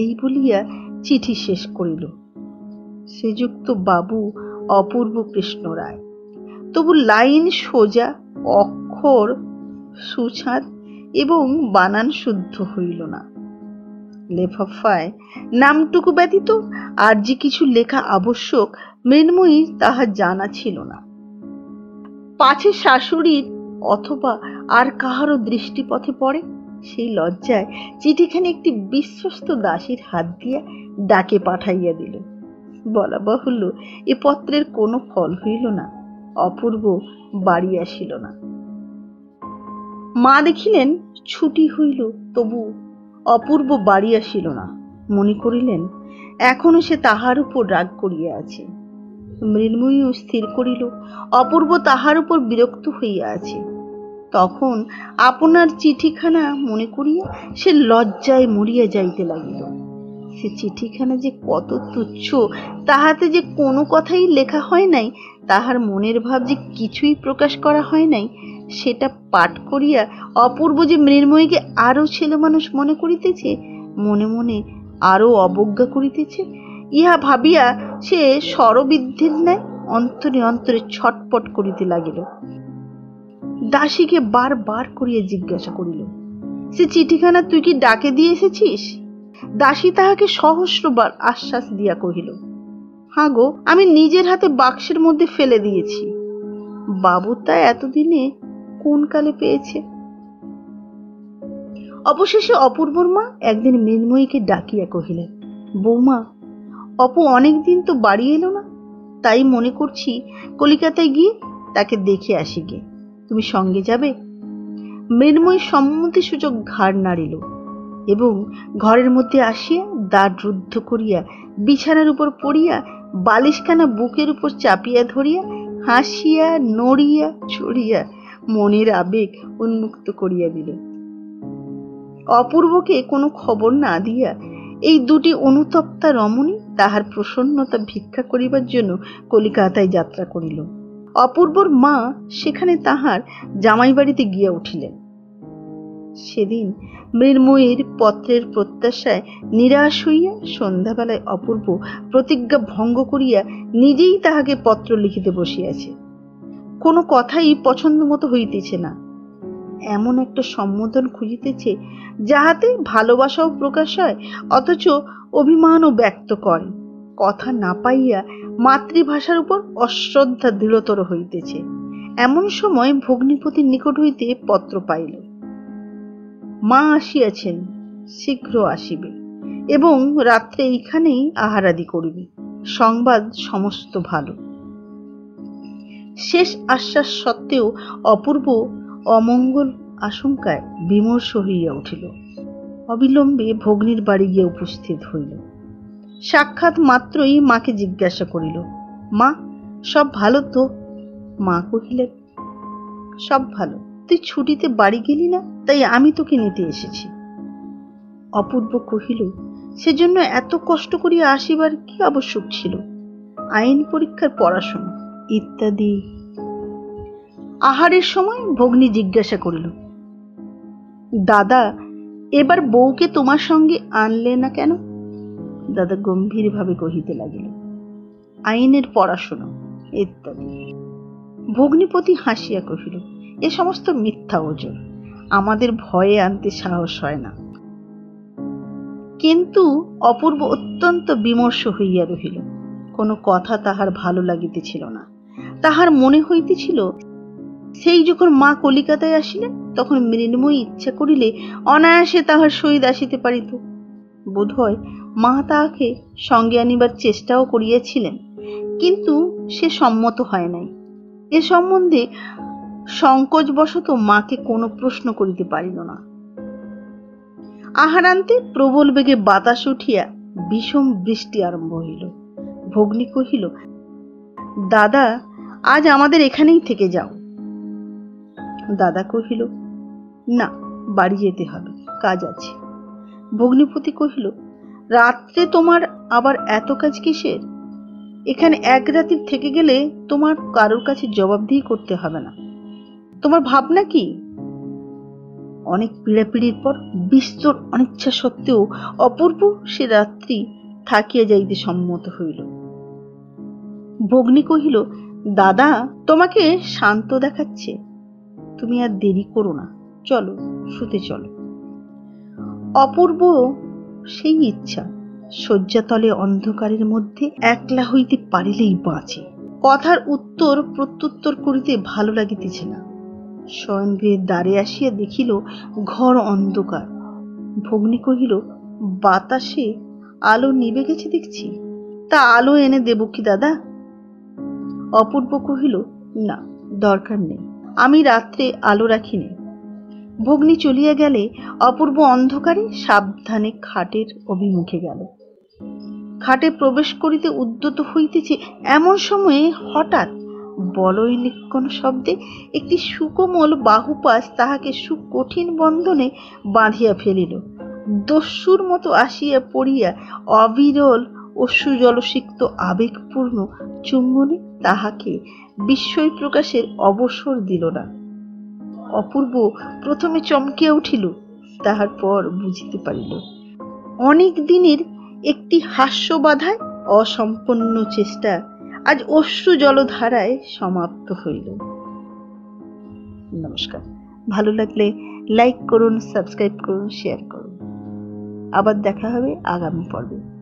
এই বলিয়া চিঠি শেষ করিল। শ্রীযুক্ত বাবু অপূর্ব কৃষ্ণ রায়। তবু লাইন সোজা, অক্ষর সুছাঁদ এবং বানান শুদ্ধ হইল না। লেফাফায় নামটুকু ব্যতীত আর যে কিছু লেখা আবশ্যক মৃন্ময়ী তাহা জানা ছিল না। পাছে শাশুড়ির অথবা আর কাহারও দৃষ্টিপথে পড়ে, সেই লজ্জায় চিঠিখানি একটি বিশ্বস্ত দাসীর হাত দিয়া ডাকে পাঠাইয়া দিল। বলা বাহুল্য, এ পত্রের কোনো ফল হইল না। অপূর্ব বাড়ি আসিল না। মা দেখিলেন ছুটি হইল, তবু অপূর্ব বাড়ি আসিল না। মনে করিলেন এখনো সে তাহার উপর রাগ করিয়া আছে। মৃন্ময়ীও স্থির করিল অপূর্ব তাহার উপর বিরক্ত হইয়া আছে। তখন আপনার চিঠিখানা মনে করিয়া সে লজ্জায় মরিয়া যাইতে লাগিল। সে চিঠিখানা যে কত তুচ্ছ, তাহাতে যে কোনো কথাই লেখা হয় নাই তাহার মনের ভাব যে কিছুই প্রকাশ করা হয় নাই, সেটা পাঠ করিয়া অপূর্ব যে মৃন্ময়ীকে আরো ছেলে মানুষ মনে করিতেছে, মনে মনে আরো অবজ্ঞা করিতেছে, ইহা ভাবিয়া সে স্বরবিদ্ধের ন্যায় অন্তরে অন্তরে ছটপট করিতে লাগিল। দাসীকে বারবার করিয়া জিজ্ঞাসা করিল, সে চিঠিখানা তুই কি ডাকে দিয়ে এসেছিস? দাসী তাহাকে সহস্রবার আশ্বাস দিয়া কহিল, হ্যাঁ গো, আমি নিজের হাতে বাক্সের মধ্যে ফেলে দিয়েছি। বাবু তা এতদিনে কোন কালে পেয়েছে। অবশেষে অপূর্বর মা একদিন মৃন্ময়ীকে ডাকিয়া কহিলেন, বৌমা, অপু অনেকদিন তো বাড়ি এলো না, তাই মনে করছি কলিকাতায় গিয়ে তাকে দেখে আসি গে, তুমি সঙ্গে যাবে? মৃন্ময়ী সম্মতি সূচক ঘাড় নাড়িল এবং ঘরের মধ্যে আসিয়া দ্বার রুদ্ধ করিয়া বিছানার উপর পড়িয়া বালিশখানা বুকের উপর চাপিয়া ধরিয়া হাসিয়া নড়িয়া চড়িয়া মনের আবেগ উন্মুক্ত করিয়া দিল। অপূর্বকে কোনো খবর না দিয়া এই দুটি অনুতপ্তা রমণী তাহার প্রসন্নতা ভিক্ষা করিবার জন্য কলিকাতায় যাত্রা করিল। অপূর্বর মা সেখানে তাহার জামাই বাড়িতে গিয়া উঠিলেন। সেদিন মৃন্ময়ীর পত্রের প্রত্যাশায় নিরাশ হইয়া সন্ধ্যাবেলায় অপূর্ব প্রতিজ্ঞা ভঙ্গ করিয়া নিজেই তাহাকে পত্র লিখিতে বসিয়াছে। কোনো কথাই পছন্দ মতো হইতেছে না, এমন একটা সম্বোধন খুঁজিতেছে যাহাতে ভালোবাসাও প্রকাশ হয় অথচ অভিমানও ব্যক্ত করে। কথা না পাইয়া মাতৃভাষার উপর অশ্রদ্ধা দৃঢ়তর হইতেছে। এমন সময় ভগ্নিপতির নিকট হইতে পত্র পাইল, মা আসিয়াছেন, শীঘ্র আসিবে এবং রাত্রে এইখানেই আহারাদি করিবে। সংবাদ সমস্ত ভালো। শেষ আশ্বাস সত্ত্বেও অপূর্ব অমঙ্গল আশঙ্কায় বিমর্ষ হইয়া উঠিল। অবিলম্বে ভগ্নির বাড়ি গিয়ে উপস্থিত হইল। সাক্ষাৎ মাত্রই মাকে জিজ্ঞাসা করিল, মা, সব ভালো তো? মা কহিলেন, সব ভালো। তুই ছুটিতে বাড়ি গেলি না, তাই আমি তোকে নিতে এসেছি। অপূর্ব কহিল, সেজন্য এত কষ্ট করিয়া আসিবার কি আবশ্যক ছিল? আইন পরীক্ষার পড়াশোনা ইত্যাদি। আহারের সময় ভগ্নী জিজ্ঞাসা করিল, দাদা, এবার বউকে তোমার সঙ্গে আনলে না কেন? দাদা গম্ভীর ভাবে কহিতে লাগিল, আইনের পড়াশোনা ইত্যাদি। ভগ্নিপতি হাসিয়া কহিল, এ সমস্ত মিথ্যা ওজর, আমাদের ভয়ে আনতে সাহস হয় না। কিন্তু অপূর্ব অত্যন্ত বিমর্ষ হইয়া রহিল। কোনো কথা তাহার ভালো লাগিতেছিল না। তাহার মনে হইতেছিল, সেই যখন মা কলিকাতায় আসিলেন তখন মৃন্ময়ী ইচ্ছা করিলে অনায়াসে তাহার সহিত আসিতে পারিত। বোধ হয় মা তাহাকে সঙ্গে আনিবার চেষ্টাও করিয়াছিলেন, কিন্তু সে সম্মত হয় নাই। এ সম্বন্ধে সংকোচবশত মাকে কোনো প্রশ্ন করিতে পারিল না। আহারান্তে প্রবল বেগে বাতাস উঠিয়া বিষম বৃষ্টি আরম্ভ হইল। ভগ্নী কহিল, দাদা, আজ আমাদের এখানেই থেকে যাও। দাদা কহিল, না, বাড়ি যেতে হবে, কাজ আছে। ভগ্নিপতি কহিল, রাত্রে তোমার আবার এত কাজ কিসের? এখানে এক রাত্রি থেকে গেলে তোমার কারোর কাছে জবাবদিহি করতে হবে না। তোমার ভাবনা কি? অনেক পীড়াপিড়ির পর বিস্তর অনিচ্ছা সত্ত্বেও অপূর্ব সে রাত্রি থাকিয়া যাইতে সম্মত হইল। ভগ্নী কহিল, দাদা, তোমাকে শান্ত দেখাচ্ছে, তুমি আর দেরি করো না, চলো, শুতে চলো। অপূর্ব সেই ইচ্ছা, শয্যাতলে অন্ধকারের মধ্যে একলা হইতে পারিলেই বাঁচে। কথার উত্তর প্রত্যুত্তর করিতে ভালো লাগিতেছে না। শয়নগৃহের দ্বারে আসিয়া দেখিল ঘর অন্ধকার। ভগ্নী কহিল, বাতাসে আলো নিভে গেছে দেখছি, তা আলো এনে দেব কি দাদা? অপূর্ব কহিল, না, দরকার নেই, আমি রাত্রে আলো রাখিনি। ভগ্নী চলিয়া গেলে অপূর্ব অন্ধকারে সাবধানে খাটের অভিমুখে গেল। খাটে প্রবেশ করিতে উদ্যত হইতেছে এমন সময়ে হঠাৎ বলয়লিক্কণ শব্দে একটি সুকোমল বাহুপাশ তাহাকে সুকঠিন বন্ধনে বাঁধিয়া ফেলিল। দস্যুর মতো আসিয়া পড়িয়া অবিরল অশ্রু জলসিক্ত আবেগপূর্ণ চুম্বনে তাহাকে বিস্ময় প্রকাশের অবসর দিল না। অপূর্ব প্রথমে চমকিয়া উঠিল, তাহার পর বুঝিতে পারিল অনেক দিনের একটি হাস্যবাধায় অসম্পন্ন চেষ্টা আজ অশ্রু জলধারায় সমাপ্ত হইল। নমস্কার। ভালো লাগলে লাইক করুন, সাবস্ক্রাইব করুন, শেয়ার করুন। আবার দেখা হবে আগামী পর্বে।